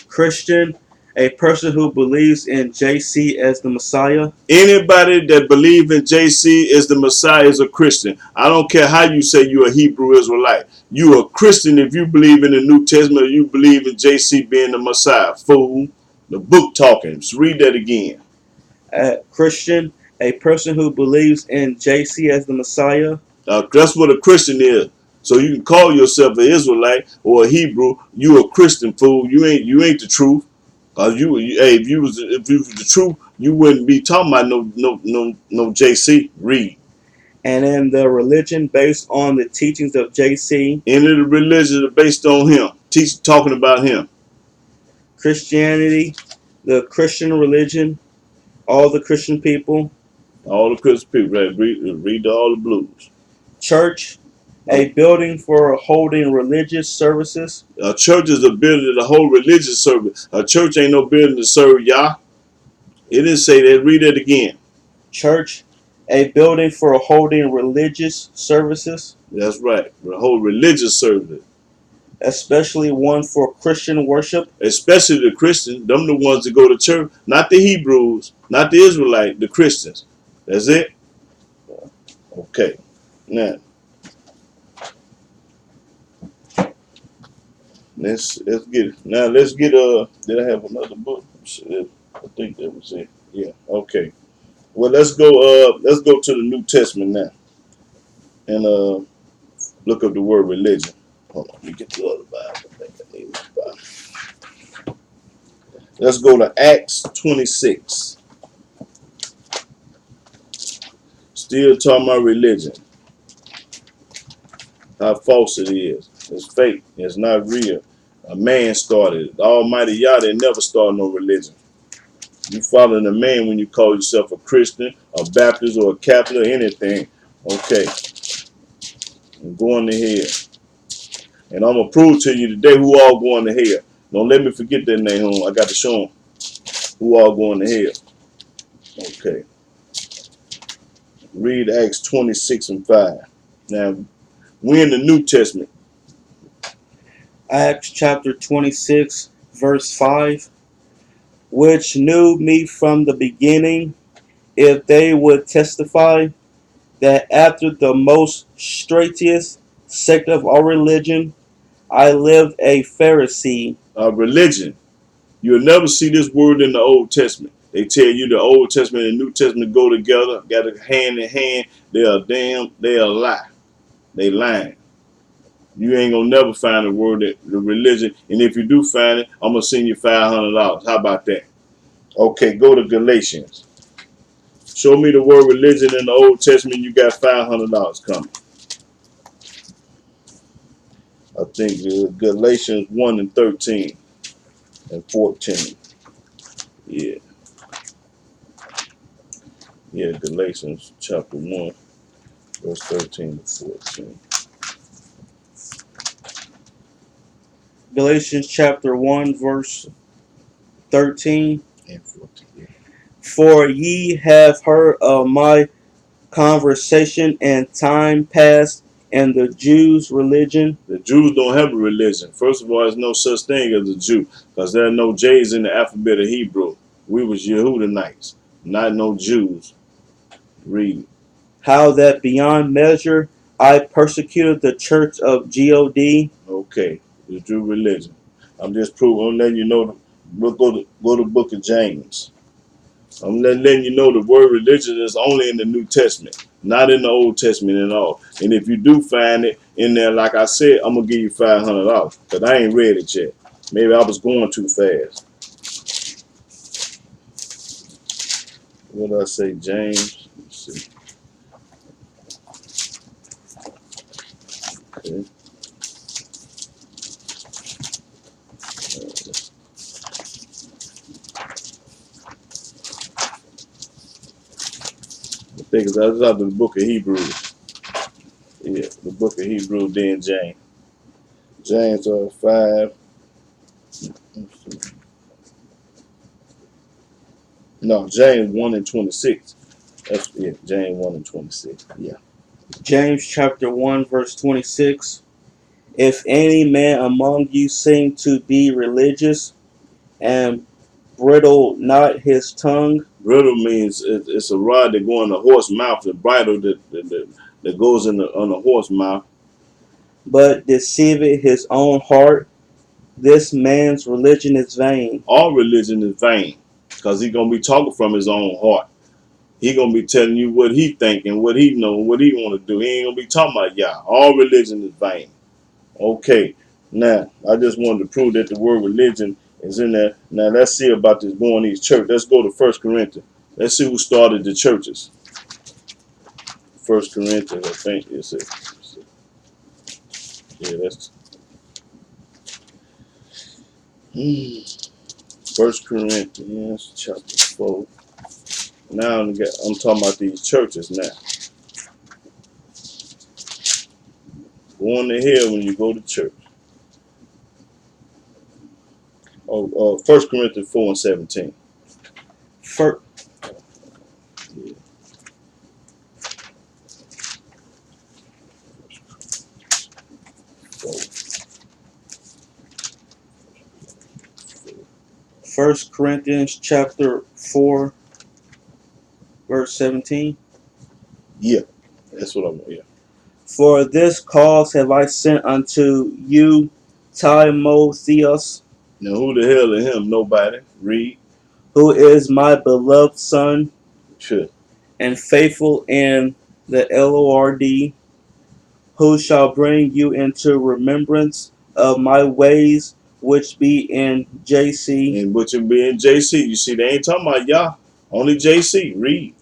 Christian, a person who believes in JC as the Messiah. Anybody that believes in JC as the Messiah is a Christian. I don't care how you say you're a Hebrew Israelite. You a Christian if you believe in the New Testament or you believe in JC being the Messiah. Fool. The book talking. Just read that again. Christian, a person who believes in JC as the Messiah. That's what a Christian is. So you can call yourself an Israelite or a Hebrew. You a Christian, fool. You ain't the truth. Cause if you was the truth, you wouldn't be talking about no JC. Read. And in the religion based on the teachings of JC. Any of the religions are based on him. Talking about him. Christianity, the Christian religion, all the Christian people. All the Christian people. Right? Read all the blues. Church, a building for holding religious services. A church is a building to hold religious service. A church ain't no building to serve Yah. It didn't say that. Read it again. Church, a building for holding religious services. That's right. Hold religious service. Especially one for Christian worship. Especially the Christians. Them the ones that go to church. Not the Hebrews. Not the Israelites. The Christians. That's it. Okay. Now. Let's get it. Now let's get did I have another book? I think that was it. Yeah, okay. Well, let's go to the New Testament now. And look up the word religion. Hold on, let me get the other Bible. I think I need my Bible. Let's go to Acts 26. Still talking about religion. How false it is. It's fake. It's not real. A man started it. The Almighty Yah, they never started no religion. You following a man when you call yourself a Christian, a Baptist, or a Catholic, or anything. Okay, I'm going to hell. And I'm going to prove to you today who all going to hell. Don't let me forget that name. I got to show them who all going to hell. Okay. Read Acts 26 and 5. Now, we in the New Testament. Acts chapter 26, verse 5, which knew me from the beginning, if they would testify that after the most straightest sect of our religion, I lived a Pharisee. Religion. You'll never see this word in the Old Testament. They tell you the Old Testament and the New Testament go together, got a hand in hand. They are lie. They lying. You ain't gonna never find a word that the religion, and if you do find it, I'm gonna send you $500. How about that? Okay, go to Galatians. Show me the word religion in the Old Testament. You got $500 coming. I think Galatians 1 and 13 and 14. Yeah, yeah, Galatians chapter 1, verse 13 to 14. Galatians chapter 1, verse 13. And 14. Yeah. For ye have heard of my conversation and time past in the Jews' religion. The Jews don't have a religion. First of all, there's no such thing as a Jew because there are no J's in the alphabet of Hebrew. We was Yehudanites, not no Jews. Read. How that beyond measure I persecuted the church of God. Okay, the Jew religion. I'm just proving. I'm letting you know. We'll go to Book of James. I'm letting you know the word religion is only in the New Testament, not in the Old Testament at all. And if you do find it in there, like I said, I'm gonna give you $500 because I ain't read it yet. Maybe I was going too fast. What did I say, James? Let's see. Okay. I think it's out of the Book of Hebrews. Yeah, the Book of Hebrews, then James. James 5. No, James 1 and 26. That's James 1 and 26. Yeah. James chapter 1, verse 26. If any man among you seem to be religious and bridle not his tongue, Bridle means it's a rod that go in the horse mouth, the bridle that goes in on the horse mouth. but deceiveth his own heart, this man's religion is vain. All religion is vain because he's going to be talking from his own heart. He going to be telling you what he thinking, what he know, what he want to do. He ain't going to be talking about Yah. All religion is vain. Okay, now I just wanted to prove that the word religion is in there. Now let's see about this going to these churches. Let's go to 1 Corinthians. Let's see who started the churches. 1 Corinthians, I think it's it. Yeah, that's 1 Corinthians chapter 4. Now I'm talking about these churches now. Going to hell when you go to church. Oh, 1 Corinthians 4 and 17. For, Yeah. First Corinthians chapter 4, verse 17. Yeah, that's what I'm. Yeah. For this cause have I sent unto you Timotheus, Now who the hell is him? Nobody. Read. who is my beloved son Sure. and faithful in the Lord, who shall bring you into remembrance of my ways which be in JC, And which will be in JC. You see, they ain't talking about Yah. Only JC. Read.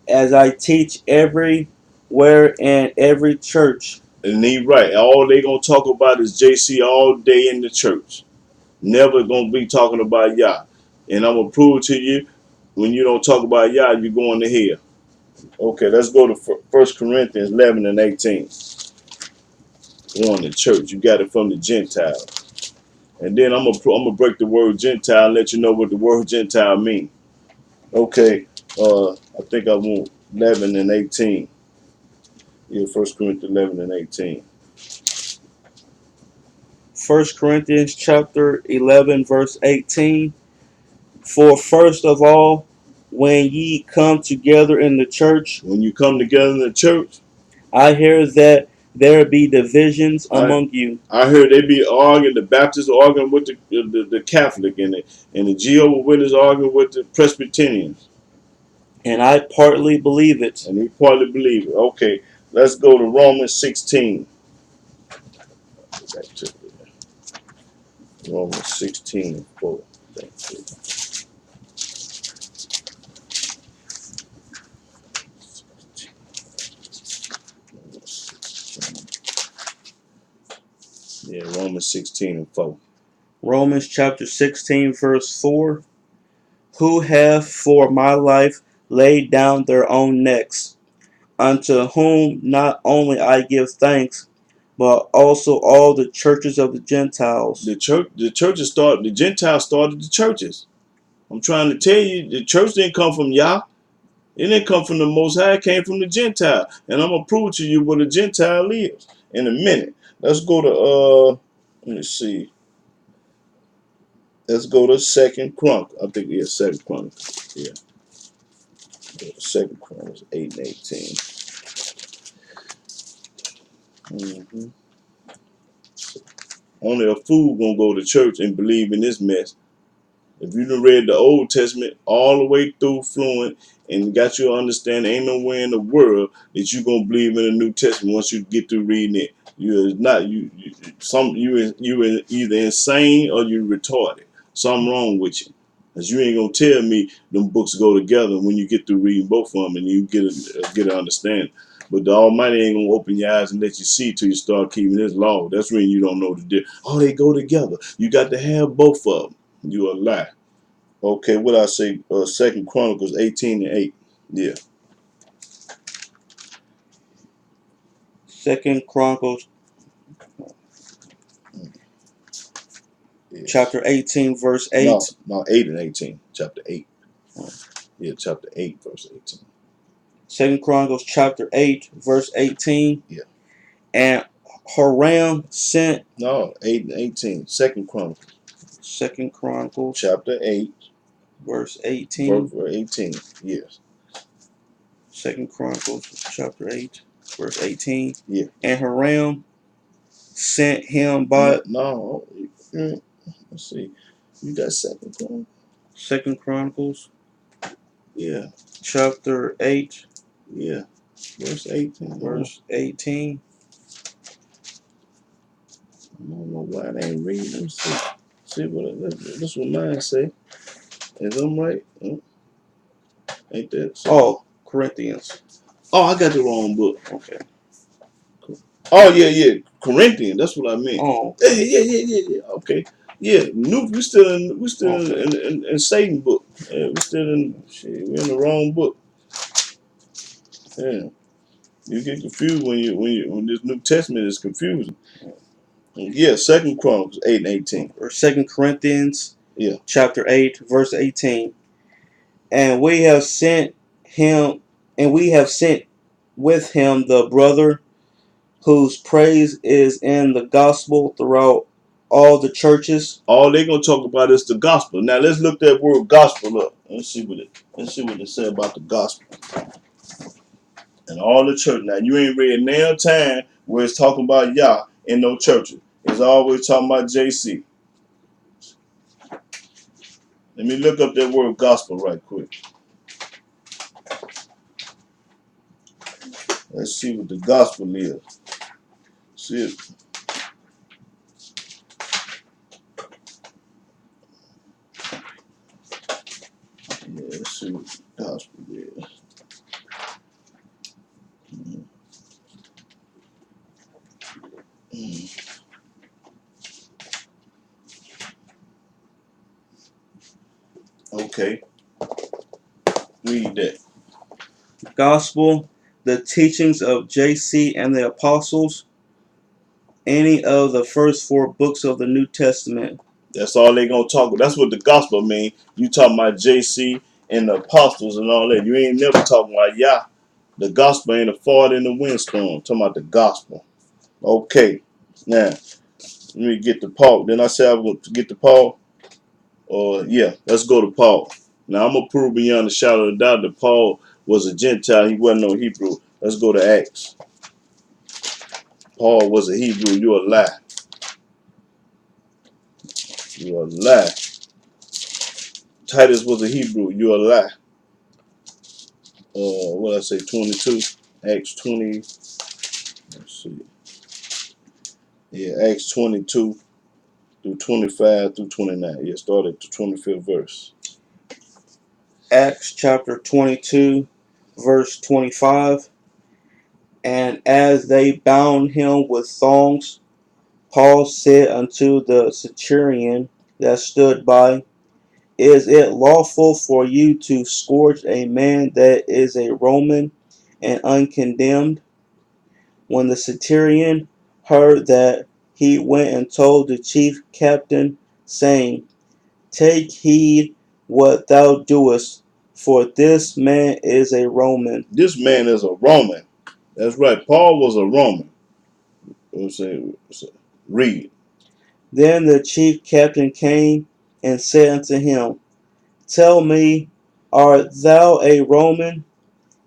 as I teach everywhere in every church. And he right. All they gonna talk about is JC all day in the church. Never gonna be talking about Yah. And I'm gonna prove to you, when you don't talk about Yah, you're going to hell. Okay, let's go to 1 Corinthians 11 and 18. On the church, you got it from the Gentiles. And then I'm gonna break the word Gentile and let you know what the word Gentile means. Okay, I think I want 11 and 18. Yeah, 1 Corinthians 11 and 18. 1 Corinthians chapter 11, verse 18. For first of all, when ye come together in the church, When you come together in the church, I hear that there be divisions I among you. I heard they be arguing, the Baptists arguing with the Catholic, and the Jehovah's Witnesses arguing with the Presbyterians. And I partly believe it. And he partly believe it. Okay, let's go to Romans 16. Back to Romans 16 and 4. Thank you. Yeah, Romans 16 and 4. Romans chapter 16, verse 4. Who have for my life laid down their own necks, unto whom not only I give thanks, but also all the churches of the Gentiles. The churches started, the Gentiles started the churches. I'm trying to tell you, the church didn't come from Yah. It didn't come from the Most High. It came from the Gentile. And I'm going to prove to you what a Gentile is in a minute. Let's go to, let me see. Let's go to 2 Chronicles. I think, yeah, 2 Chronicles. Yeah. 2 Chronicles 8 and 18. Mm-hmm. Only a fool gonna go to church and believe in this mess. If you done read the Old Testament all the way through fluent and got your understanding, ain't nowhere in the world that you gonna believe in the New Testament once you get through reading it. You not you either insane or you retarded. Something wrong with you. Cause you ain't gonna tell me them books go together when you get through reading both of them and you get an understanding. But the Almighty ain't gonna open your eyes and let you see till you start keeping His law. That's when you don't know the difference. Oh, they go together. You got to have both of them. You a lie. Okay, what I say? 2 Chronicles 18 and 8. Yeah. 2 Chronicles Yeah. chapter 18, verse 8. No, 8 and 18. Chapter 8. Yeah, chapter 8, verse 18. 2 Chronicles chapter 8, verse 18. Yeah. And Haram sent. No, 8 and 18. 2 Chronicles. 2 Chronicles Chapter 8, verse 18. verse 18. Yes. 2 Chronicles chapter 8, verse 18. Yeah. And Haram sent him by. No. Let's see. You got 2 Chronicles? 2 Chronicles Yeah. chapter 8, Yeah. Verse 18. verse 18. I don't know why they ain't reading. Let me see. See what this what mine say. Is I'm right? Ain't that so? Oh, Corinthians. Oh, I got the wrong book. Okay. Oh yeah. Corinthian. That's what I meant. Oh. Yeah. Okay. Yeah. New. We still Okay. in Satan book. Yeah, we still in. Shit, we're in the wrong book. Yeah. You get confused when this New Testament is confusing. Yeah. 2 Chronicles 8 and 18. Or 2 Corinthians. Yeah. Chapter 8, verse 18. And we have sent him, and we have sent with him the brother whose praise is in the gospel throughout all the churches. All they gonna talk about is the gospel. Now let's look that word gospel up. Let's see what it say about the gospel. And all the church. Now you ain't read nail time where it's talking about Yah in no churches. It's always talking about JC. Let me look up that word gospel right quick. Let's see what the gospel is. See it. Yeah, let's see what the gospel is. Okay, read that. Gospel, the teachings of JC and the apostles, any of the first four books of the New Testament. That's all they gonna talk about. That's what the gospel mean. You talking about JC and the apostles and all that. You ain't never talking about Yah. The gospel ain't a fart in the windstorm. Talking about the gospel. Okay. Now, let me get to Paul. Then I said I was going to get to Paul. Yeah, let's go to Paul. Now, I'm going to prove beyond a shadow of a doubt that Paul was a Gentile. He wasn't no Hebrew. Let's go to Acts. Paul was a Hebrew. You're a lie. You're a lie. Titus was a Hebrew. You're a lie. What did I say? 22. Acts 20. Let's see. Yeah, Acts 22 through 25 through 29. Yeah, start at the 25th verse. Acts chapter 22, verse 25. And as they bound him with thongs, Paul said unto the centurion that stood by, Is it lawful for you to scourge a man that is a Roman and uncondemned? When the centurion heard that, he went and told the chief captain, saying, Take heed what thou doest, for this man is a Roman. This man is a Roman. That's right. Paul was a Roman. I'm saying, read. Then the chief captain came and said unto him, Tell me, art thou a Roman?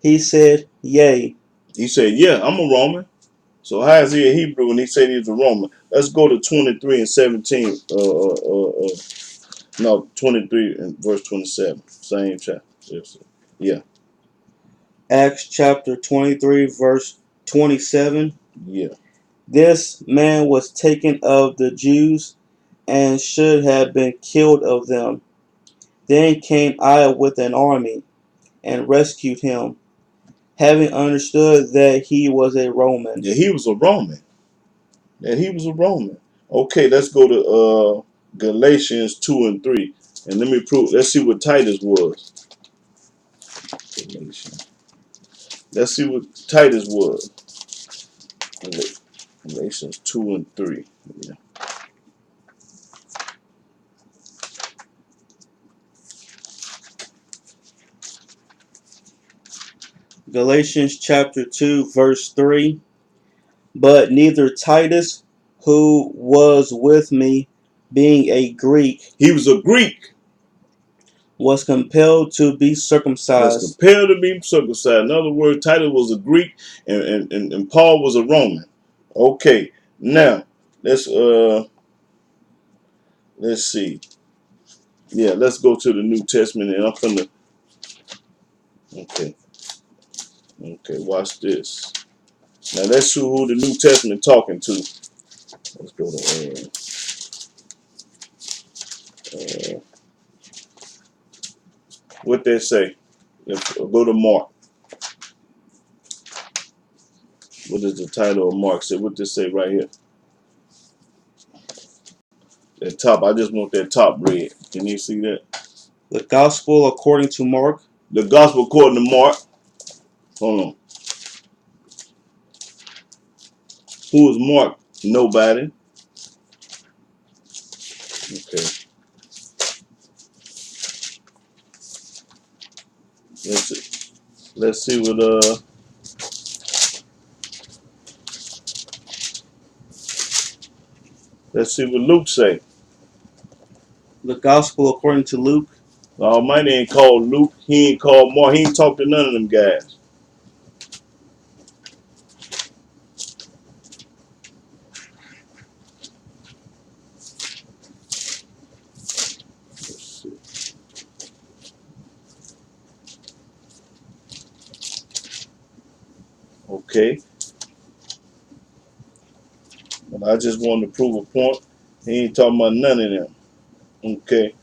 He said, Yea. He said, yeah, I'm a Roman. So how is he a Hebrew when he said he's a Roman? Let's go to 23 and 17. No, 23 and verse 27. Same chapter. Yeah, Acts chapter 23, verse 27. yeah. This man was taken of the Jews, and should have been killed of them. Then came I with an army, and rescued him, having understood that he was a Roman. Yeah, he was a Roman. That he was a Roman. Okay, let's go to Galatians 2 and 3. And let me prove. Let's see what Titus was. Galatians. Let's see what Titus was. Galatians 2 and 3. Yeah. Galatians chapter 2, verse 3. But neither Titus, who was with me, being a Greek, He was a Greek. was compelled to be Was circumcised. compelled to be circumcised. In other words, Titus was a Greek and Paul was a Roman. Okay, now let's see. Yeah, let's go to the New Testament and I'm gonna okay, watch this. Now let's see who the New Testament talking to. Let's go to what they say. Let's go to Mark. What is the title of Mark? Say what this say right here. That top. I just want that top red. Can you see that? The Gospel according to Mark. The Gospel according to Mark. Hold on. Who is Mark? Nobody. Okay. Let's see. Let's see what let's see what Luke say. The Gospel according to Luke. The Almighty ain't called Luke. He ain't called Mark. He ain't talked to none of them guys. Let's see. Okay. But I just wanted to prove a point. He ain't talking about none of them. Okay.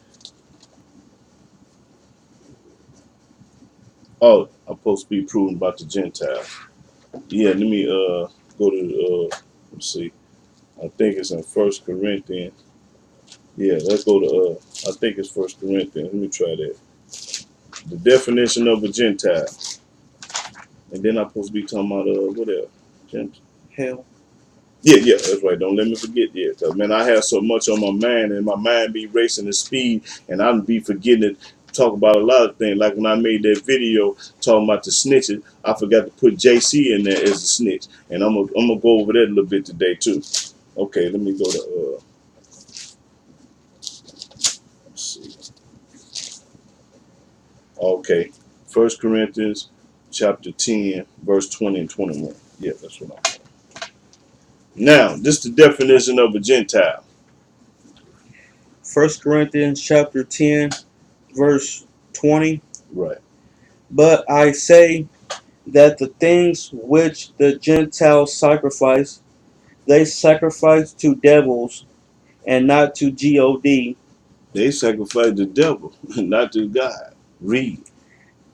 Oh, I'm supposed to be proving about the Gentiles. Yeah, let me go to let's see. I think it's in First Corinthians. Yeah, let's go to I think it's First Corinthians. Let me try that. definition of a Gentile. And then I'm supposed to be talking about what else? Hell. Yeah, that's right. Don't let me forget yet. Cause man, I have so much on my mind, and my mind be racing the speed, and I'd be forgetting to talk about a lot of things. Like when I made that video talking about the snitches, I forgot to put JC in there as a snitch, and I'm gonna go over that a little bit today too. Okay, let me go to let's see. Okay, First Corinthians chapter 10, verse 20 and 21. Yeah, that's what I'm. Now, this is the definition of a Gentile. 1 Corinthians chapter 10, verse 20. Right. But I say that the things which the Gentiles sacrifice, they sacrifice to devils and not to God. They sacrifice the devil, not to God. Read.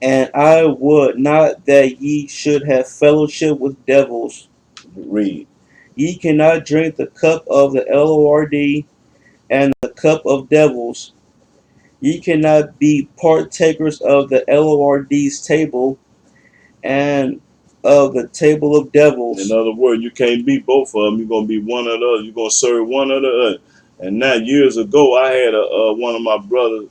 And I would not that ye should have fellowship with devils. Read. Ye cannot drink the cup of the Lord and the cup of devils. Ye cannot be partakers of the Lord's table and of the table of In devils. other words, you can't be both of them. You're gonna be one or the other. You're gonna serve one or the other. And now, years ago, I had one of my brothers,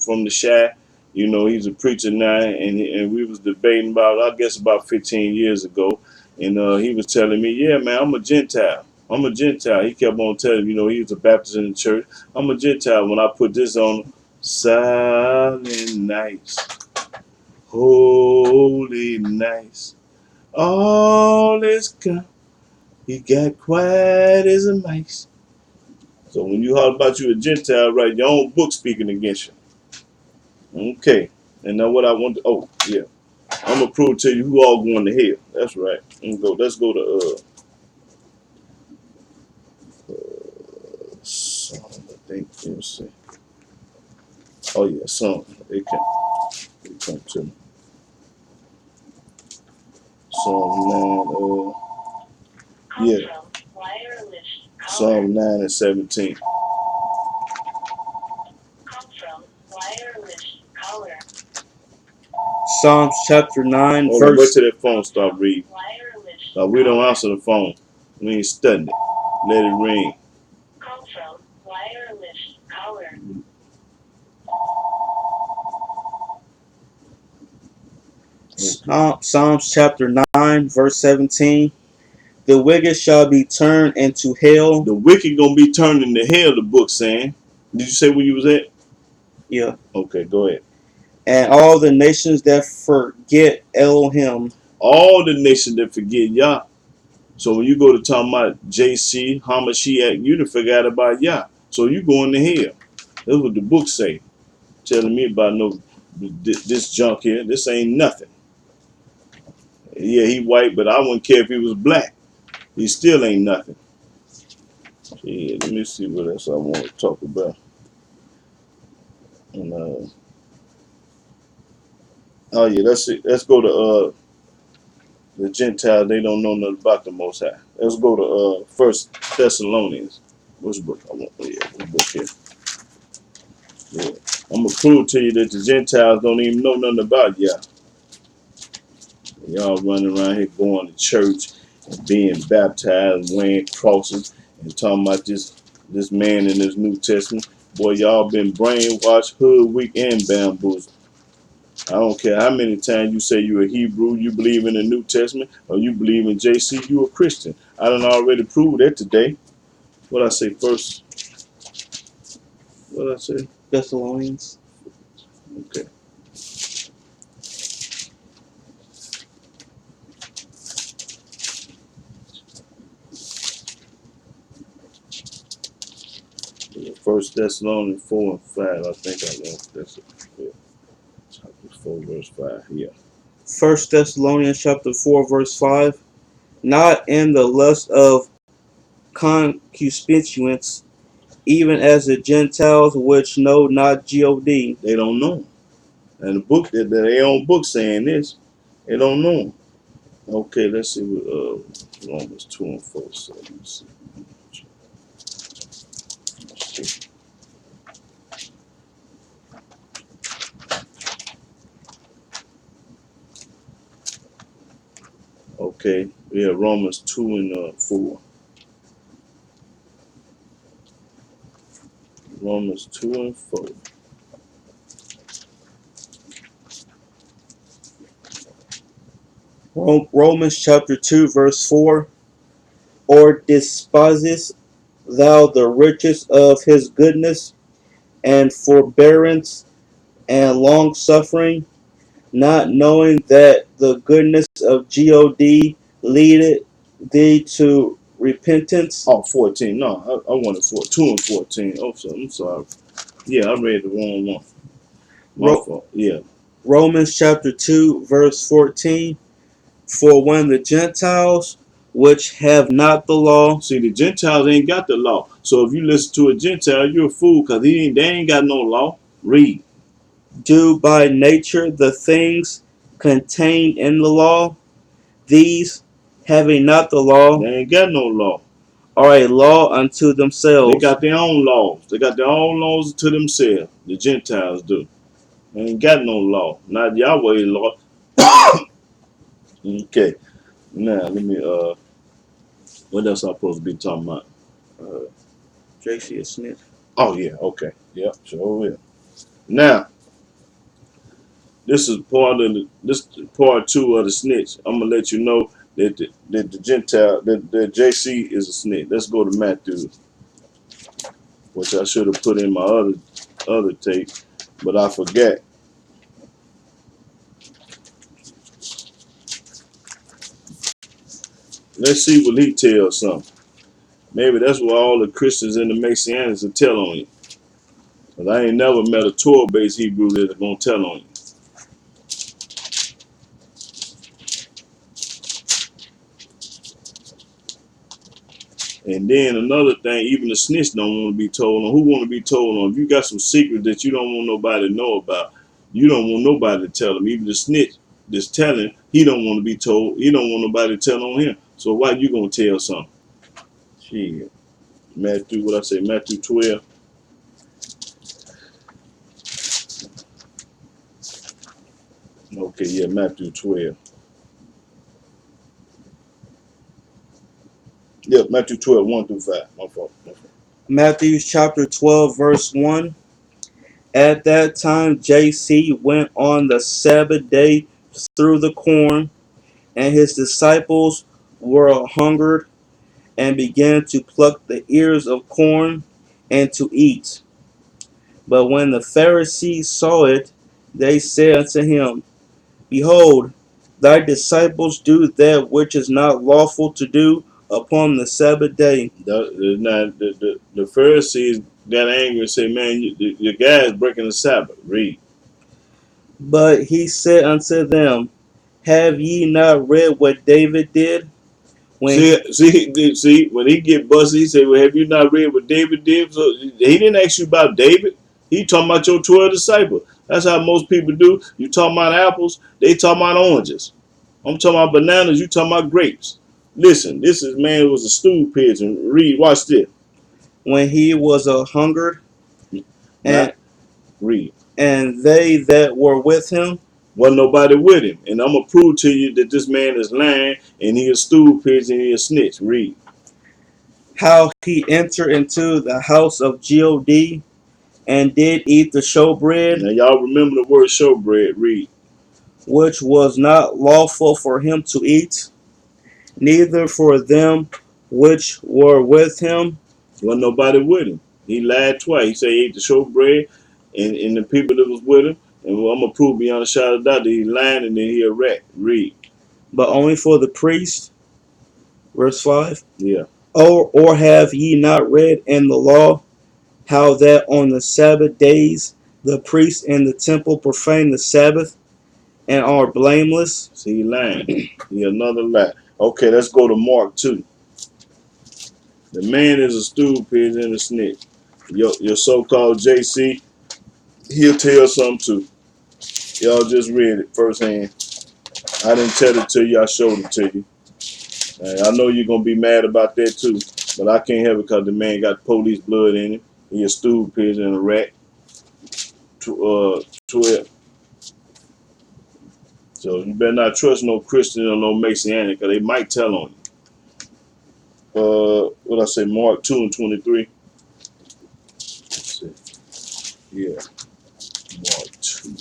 from the shack. He's a preacher now, and we was debating about, I guess, about 15 years ago, and he was telling me, "Yeah, man, I'm a Gentile. I'm a Gentile." He kept on telling me, he was a Baptist in the church. I'm a Gentile. When I put this on, silent nights, holy nights, all is gone. He got quiet as a mice. So when you holler about you a Gentile, right, your own book speaking against you. Okay. And now what I want to, yeah. I'm going to prove to you who all going to hell. That's right. Let's go to Psalm, I think. Let's see. Oh yeah, Psalm. They come to me. Psalm 9, yeah. Psalm 9 and 17. Psalms chapter 9, Hold on, wait verse. till that phone start reading. We don't answer the phone. We ain't studying it. Let it ring. Psalms chapter 9, verse 17. The wicked shall be turned into hell. The wicked gonna be turned into hell, the book saying. Did you say where you was at? Yeah. Okay, go ahead. And all the nations that forget Elohim. All the nations that forget Yah. So when you go to talking about JC, Hamashiach, you done forgot about Yah. So you going to hell. That's what the book say. Telling me about this junk here. This ain't nothing. Yeah, he white, but I wouldn't care if he was black. He still ain't nothing. Yeah, let me see what else I want to talk about. And oh yeah, let's go to the Gentiles. They don't know nothing about the Most High. Let's go to First Thessalonians. Which book I want? Oh, yeah, what book here? Yeah, I'm gonna prove to you that the Gentiles don't even know nothing about Yah. Y'all running around here going to church and being baptized, and wearing crosses, and talking about this man in this New Testament. Boy, y'all been brainwashed, hoodwinked, and bamboozled. I don't care how many times you say you're a Hebrew, you believe in the New Testament, or you believe in JC, you a Christian. I done already proved that today. What I say first? What I say? Thessalonians. Okay. Yeah, First Thessalonians 4 and 5. I think I want this. Yeah. Chapter 4, verse 5. Yeah. 1 Thessalonians chapter 4, verse 5. Not in the lust of concupiscence, even as the Gentiles which know not God. They don't know. And the book that their own book saying this, they don't know. Okay, let's see what Romans 2 and 4 says. Let's see. Okay, yeah, Romans 2 and 4. Romans 2 and 4. Romans chapter 2, verse 4. Or despisest thou the riches of his goodness and forbearance and long suffering, not knowing that the goodness of God leadeth thee to repentance? Oh, 14. No, I wanted 2 and 14. Oh, so I'm sorry. Yeah, I read the wrong one. My Ro- fault. Yeah. Romans chapter 2, verse 14. For when the Gentiles, which have not the law, See, the Gentiles ain't got the law. So if you listen to a Gentile, you're a fool because they ain't got no law. Read. do by nature the things contained in the law, these, having not the law, They ain't got no law. are a law unto They themselves. got their own laws. They got their own laws to themselves. The Gentiles do. They ain't got no law. Not Yahweh's law. Okay. Now let me what else I supposed to be talking about? JC is snitch. Oh yeah, okay. Yep, sure will. Now, this is this part 2 of the snitch. I'm gonna let you know that the Gentile that JC is a snitch. Let's go to Matthew, which I should have put in my other tape, but I forgot. Let's see what he tells something. Maybe that's what all the Christians and the Messianics will tell on you. Cause I ain't never met a Torah-based Hebrew that's gonna tell on you. And then another thing, even the snitch don't want to be told on. Who want to be told on? If you got some secrets that you don't want nobody to know about, you don't want nobody to tell them. Even the snitch that's telling, he don't want to be told. He don't want nobody to tell on him. So why you gonna tell something? Shit. Matthew, what I say? Matthew 12. Okay, yeah, Matthew 12. Yep, Matthew 12, 1 through 5. My fault. My fault. Matthew chapter 12, verse 1. At that time, JC went on the Sabbath day through the corn, and his disciples were hungered and began to pluck the ears of corn and to eat. But when the Pharisees saw it, they said unto him, Behold, thy disciples do that which is not lawful to do upon the Sabbath day. The Pharisees got angry and said, man, your guy is breaking the Sabbath. Read. But he said unto them, Have ye not read what David did when he, See, when he get busted, he say, well, have you not read what David did? So he didn't ask you about David. He talking about your 12 disciples. That's how most people do. You talking about apples, they talking about oranges. I'm talking about bananas, you talking about grapes. Listen, this is man who was a stool pigeon. Read, watch this. when he was a hungered, and Not read. and they that were with him, Wasn't nobody with him. And I'm gonna prove to you that this man is lying and he a stool pigeon, he a snitch. Read. how he entered into the house of God and did eat the showbread, Now y'all remember the word showbread. Read. which was not lawful for him to eat, neither for them which were with him. Wasn't nobody with him. He lied twice. He said he ate the showbread and the people that was with him. And well, I'm gonna prove beyond a shadow of doubt that he lying and then he a rat. Read. But only for the priest. Verse 5. Yeah. Or have ye not read in the law how that on the Sabbath days the priests in the temple profane the Sabbath and are blameless? See, he lying. He another lie. Okay, let's go to Mark 2. The man is a stool pigeon and a snitch. Your so-called JC, he'll tell something too. Y'all just read it firsthand. I didn't tell it to you, I showed it to you. And I know you're gonna be mad about that too, but I can't have it because the man got police blood in him. He a stool pigeon and a rat. 12. So you better not trust no Christian or no Messianic, because they might tell on you. What I say, Mark 2 and 23. Let's see. Yeah, Mark 2.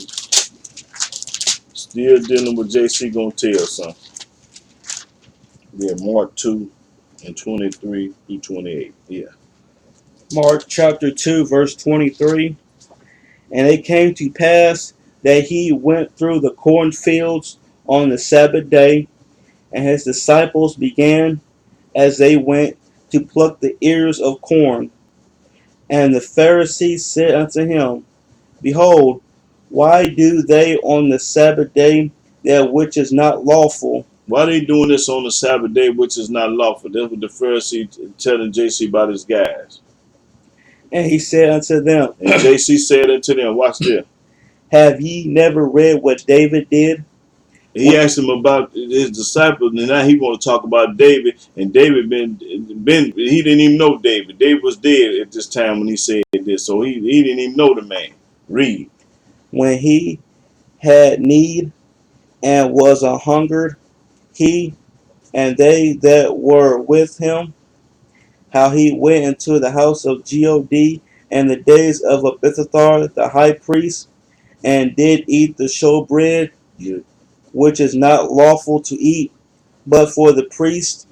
Still dealing with JC gonna tell something. Yeah, Mark 2 and 23 through 28. Yeah. Mark chapter 2, verse 23. And it came to pass that he went through the cornfields on the Sabbath day, and his disciples began, as they went, to pluck the ears of corn. And the Pharisees said unto him, Behold, why do they on the Sabbath day that which is not lawful? Why they doing this on the Sabbath day, which is not lawful? That's what the Pharisees telling JC about his guys. And he said unto them, And JC said unto them, watch this. Have ye never read what David did? He asked him about his disciples, and now he want to talk about David. And David been he didn't even know David. David was dead at this time when he said this, so he didn't even know the man. Read. When he had need and was an hungered, he and they that were with him, how he went into the house of God in the days of Abithar the high priest, and did eat the showbread, Yeah. which is not lawful to eat, but for the priest,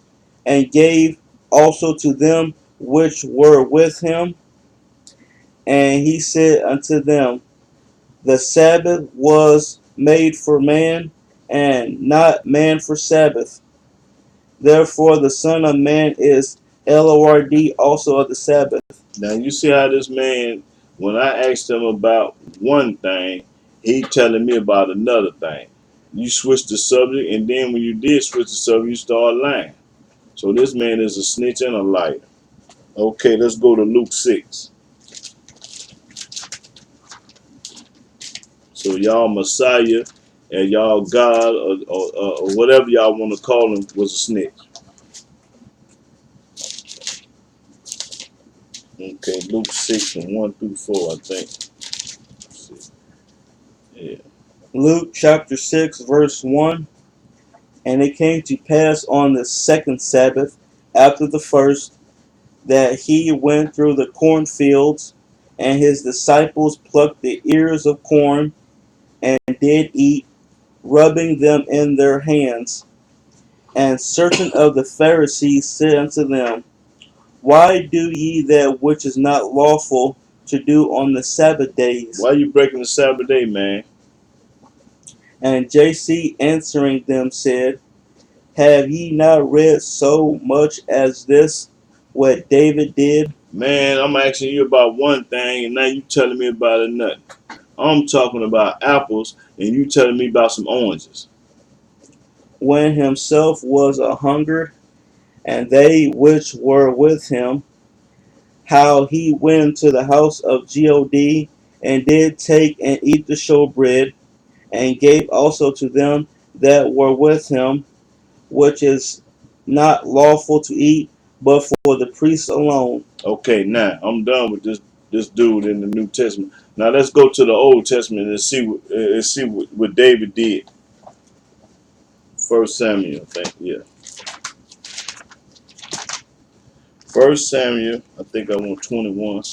and gave also to them which were with him. And he said unto them, The Sabbath was made for man, and not man for Sabbath. Therefore the Son of Man is Lord also of the Sabbath. Now you see how this man, when I asked him about one thing, he telling me about another thing. You switched the subject, and then when you did switch the subject, you start lying. So this man is a snitch and a liar. Okay, let's go to Luke 6. So y'all Messiah and y'all God or whatever y'all want to call him was a snitch. Okay, Luke 6 and 1 through 4, I think. Yeah. Luke chapter 6, verse 1. And it came to pass on the second Sabbath, after the first, that he went through the cornfields, and his disciples plucked the ears of corn, and did eat, rubbing them in their hands. And certain of the Pharisees said unto them, Why do ye that which is not lawful to do on the Sabbath days? Why you breaking the Sabbath day, man? And JC answering them said, Have ye not read so much as this, what David did? Man, I'm asking you about one thing, and now you telling me about another. I'm talking about apples, and you telling me about some oranges. When himself was a hungered, and they which were with him, how he went to the house of God, and did take and eat the showbread, and gave also to them that were with him, which is not lawful to eat, but for the priests alone. Okay, now I'm done with this dude in the New Testament. Now let's go to the Old Testament and see what David did. First Samuel, I think. Yeah. First Samuel, I think I want 21.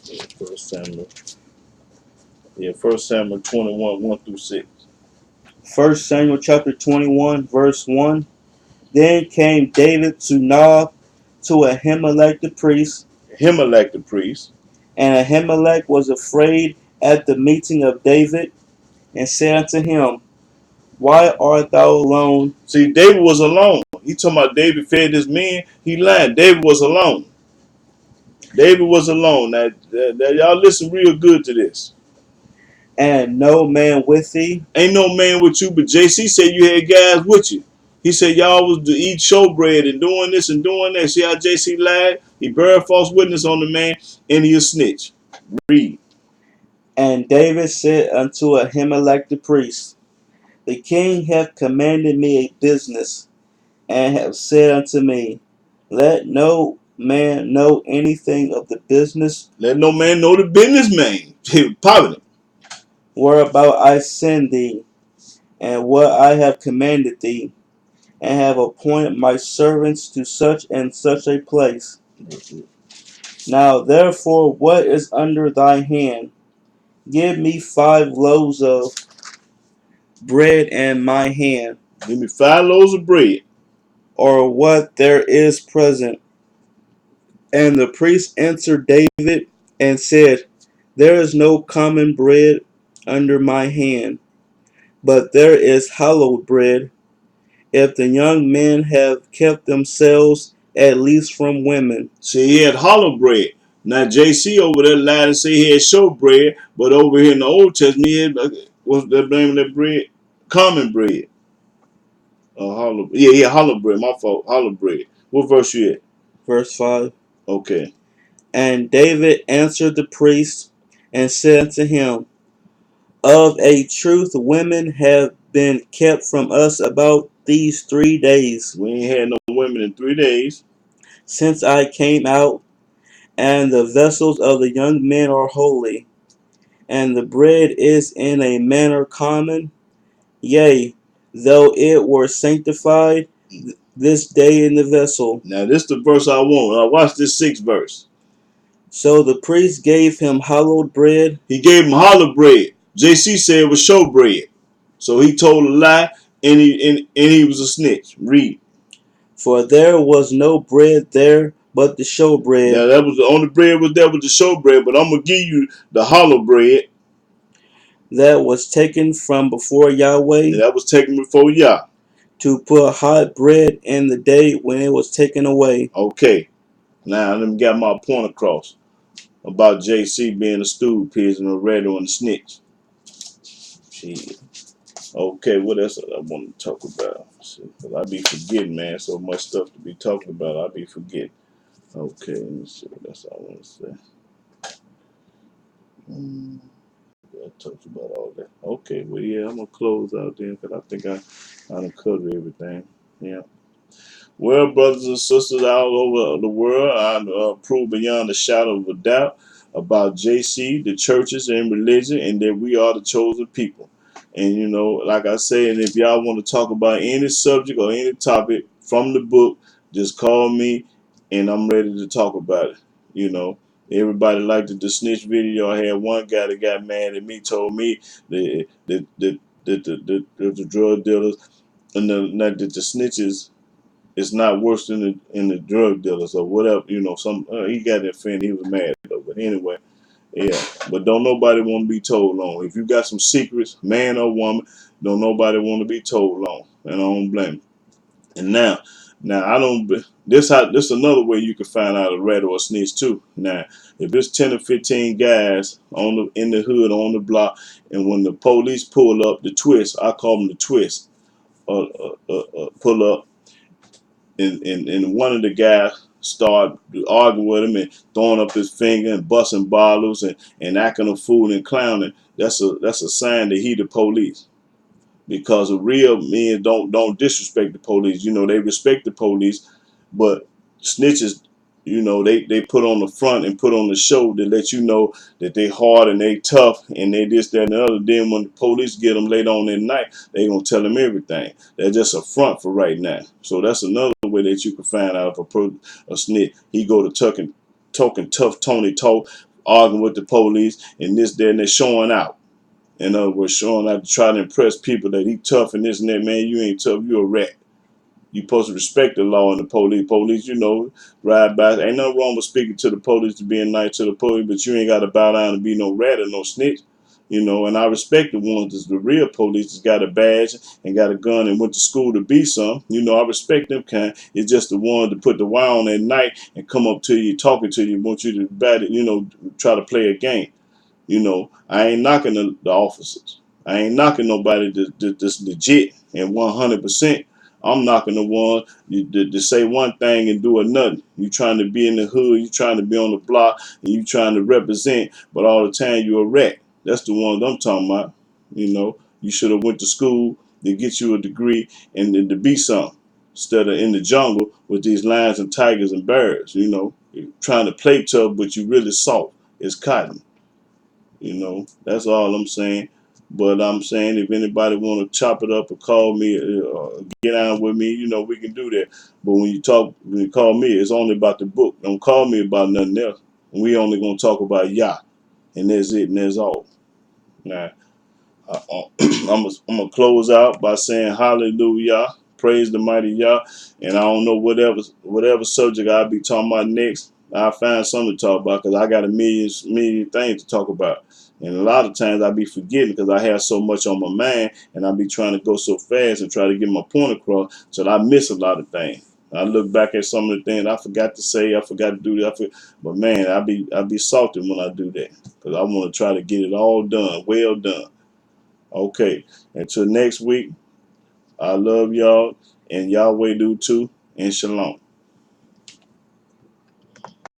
Yeah, First Samuel. Yeah, First Samuel 21, 1 through 6. 1 Samuel chapter 21, verse 1. Then came David to Nob to Ahimelech the priest, Ahimelech the priest. and Ahimelech was afraid at the meeting of David, and said unto him, Why art thou alone? See, David was alone. He talking about David fed his men. He lied. David was alone. David was alone. Now y'all listen real good to this. And no man with thee? Ain't no man with you, but JC said you had guys with you. He said y'all was to eat showbread and doing this and doing that. See how JC lied? He buried false witness on the man, and he a snitch. Read. And David said unto Ahimelech the priest, The king hath commanded me a business, and hath said unto me, Let no man know anything of the business Let no man know the business, man. Poverty. whereabout I send thee, and what I have commanded thee, and have appointed my servants to such and such a place. Now therefore, what is under thy hand? Give me 5 loaves of bread in my hand, Give me 5 loaves of bread. or what there is present. And the priest answered David and said, There is no common bread under my hand, but there is hallowed bread, if the young men have kept themselves at least from women. See, he had hollow bread. Now JC over there lied and say he had show bread, but over here in the Old Testament, he had, what's the name of that bread? Common bread. Hollow. Yeah, hollow bread. My fault. Hollow bread. What verse you at? Verse 5. Okay. And David answered the priest and said unto him, Of a truth, women have been kept from us about these 3 days, We ain't had no women in 3 days. since I came out, and the vessels of the young men are holy, and the bread is in a manner common, yea, though it were sanctified this day in the vessel. Now this the verse I want. Now watch this 6th verse. So the priest gave him hallowed bread. He gave him hollow bread. JC said it was show bread. So he told a lie and he was a snitch. Read. For there was no bread there but the Now showbread that was the only bread was there with the show bread, but I'm gonna give you the hollow bread. that was taken from before Yahweh, And that was taken before Yah. to put hot bread in the day when it was taken away. Okay. Now let me get my point across about JC being a stool pigeon or red on the snitch. Shit. Okay, what else I want to talk about? Cause I be forgetting, man. So much stuff to be talking about. I be forgetting. Okay, let me see what else I want to say. I talked about all that. Okay, well, yeah, I'm gonna close out then because I think I done covered everything. Yeah. Well, brothers and sisters all over the world, I prove beyond a shadow of a doubt about JC, the churches, and religion, and that we are the chosen people. And you know, like I say, and if y'all want to talk about any subject or any topic from the book, just call me, and I'm ready to talk about it. You know, everybody liked the snitch video. I had one guy that got mad at me, told me the drug dealers and the snitches it's not worse than the drug dealers or whatever. You know, some he got offended. He was mad though. But anyway, yeah. But don't nobody want to be told on. If you got some secrets, man or woman, don't nobody want to be told on. And I don't blame you. And now I don't. This another way you can find out a rat or a snitch too. Now, if it's 10 or 15 guys on in the hood on the block, and when the police pull up, the twist, I call them the twist, pull up and one of the guys started arguing with him and throwing up his finger and busting bottles and acting a fool and clowning, that's a sign that he the police. Because a real men don't disrespect the police. You know, they respect the police, but snitches, you know, they put on the front and put on the show to let you know that they hard and they tough and they this, that, and the other. Then when the police get them late on at night, they gonna tell them everything. They're just a front for right now. So that's another way that you can find out if a snitch. He go to talking tough Tony talk, arguing with the police and this, that, and they're showing out. In other words, showing out to try to impress people that he tough and this and that. Man, you ain't tough. You a rat. You supposed to respect the law and the police. Police, you know, ride by. Ain't nothing wrong with speaking to the police, to being nice to the police, but you ain't got to bow down and be no rat or no snitch. You know, and I respect the ones that's the real police that's got a badge and got a gun and went to school to be some. You know, I respect them kind. It's just the ones that put the wire on at night and come up to you, talking to you, want you to bat it, you know, try to play a game. You know, I ain't knocking the officers. I ain't knocking nobody that's legit and 100%. I'm knocking the one to say one thing and do another. You trying to be in the hood, you trying to be on the block, and you trying to represent, but all the time you a rat. That's the ones I'm talking about. You know, you should have went to school to get you a degree and to be something. instead of in the jungle with these lions and tigers and bears. You know, you're trying to play tough, but you really soft. It's cotton. You know, that's all I'm saying. But I'm saying if anybody want to chop it up or call me or get on with me, you know, we can do that. But when you call me, it's only about the book. Don't call me about nothing else. We only gonna talk about Yah, and that's it, and that's all. Now, I'm gonna close out by saying Hallelujah, praise the mighty Yah, and I don't know whatever subject I'll be talking about next. I'll find something to talk about because I got a million things to talk about, and a lot of times I be forgetting because I have so much on my mind, and I be trying to go so fast and try to get my point across, so that I miss a lot of things. I look back at some of the things I forgot to say, I forgot to do that, but man, I be salty when I do that because I want to try to get it all done, well done. Okay. Until next week, I love y'all, and Yahweh do too, and shalom.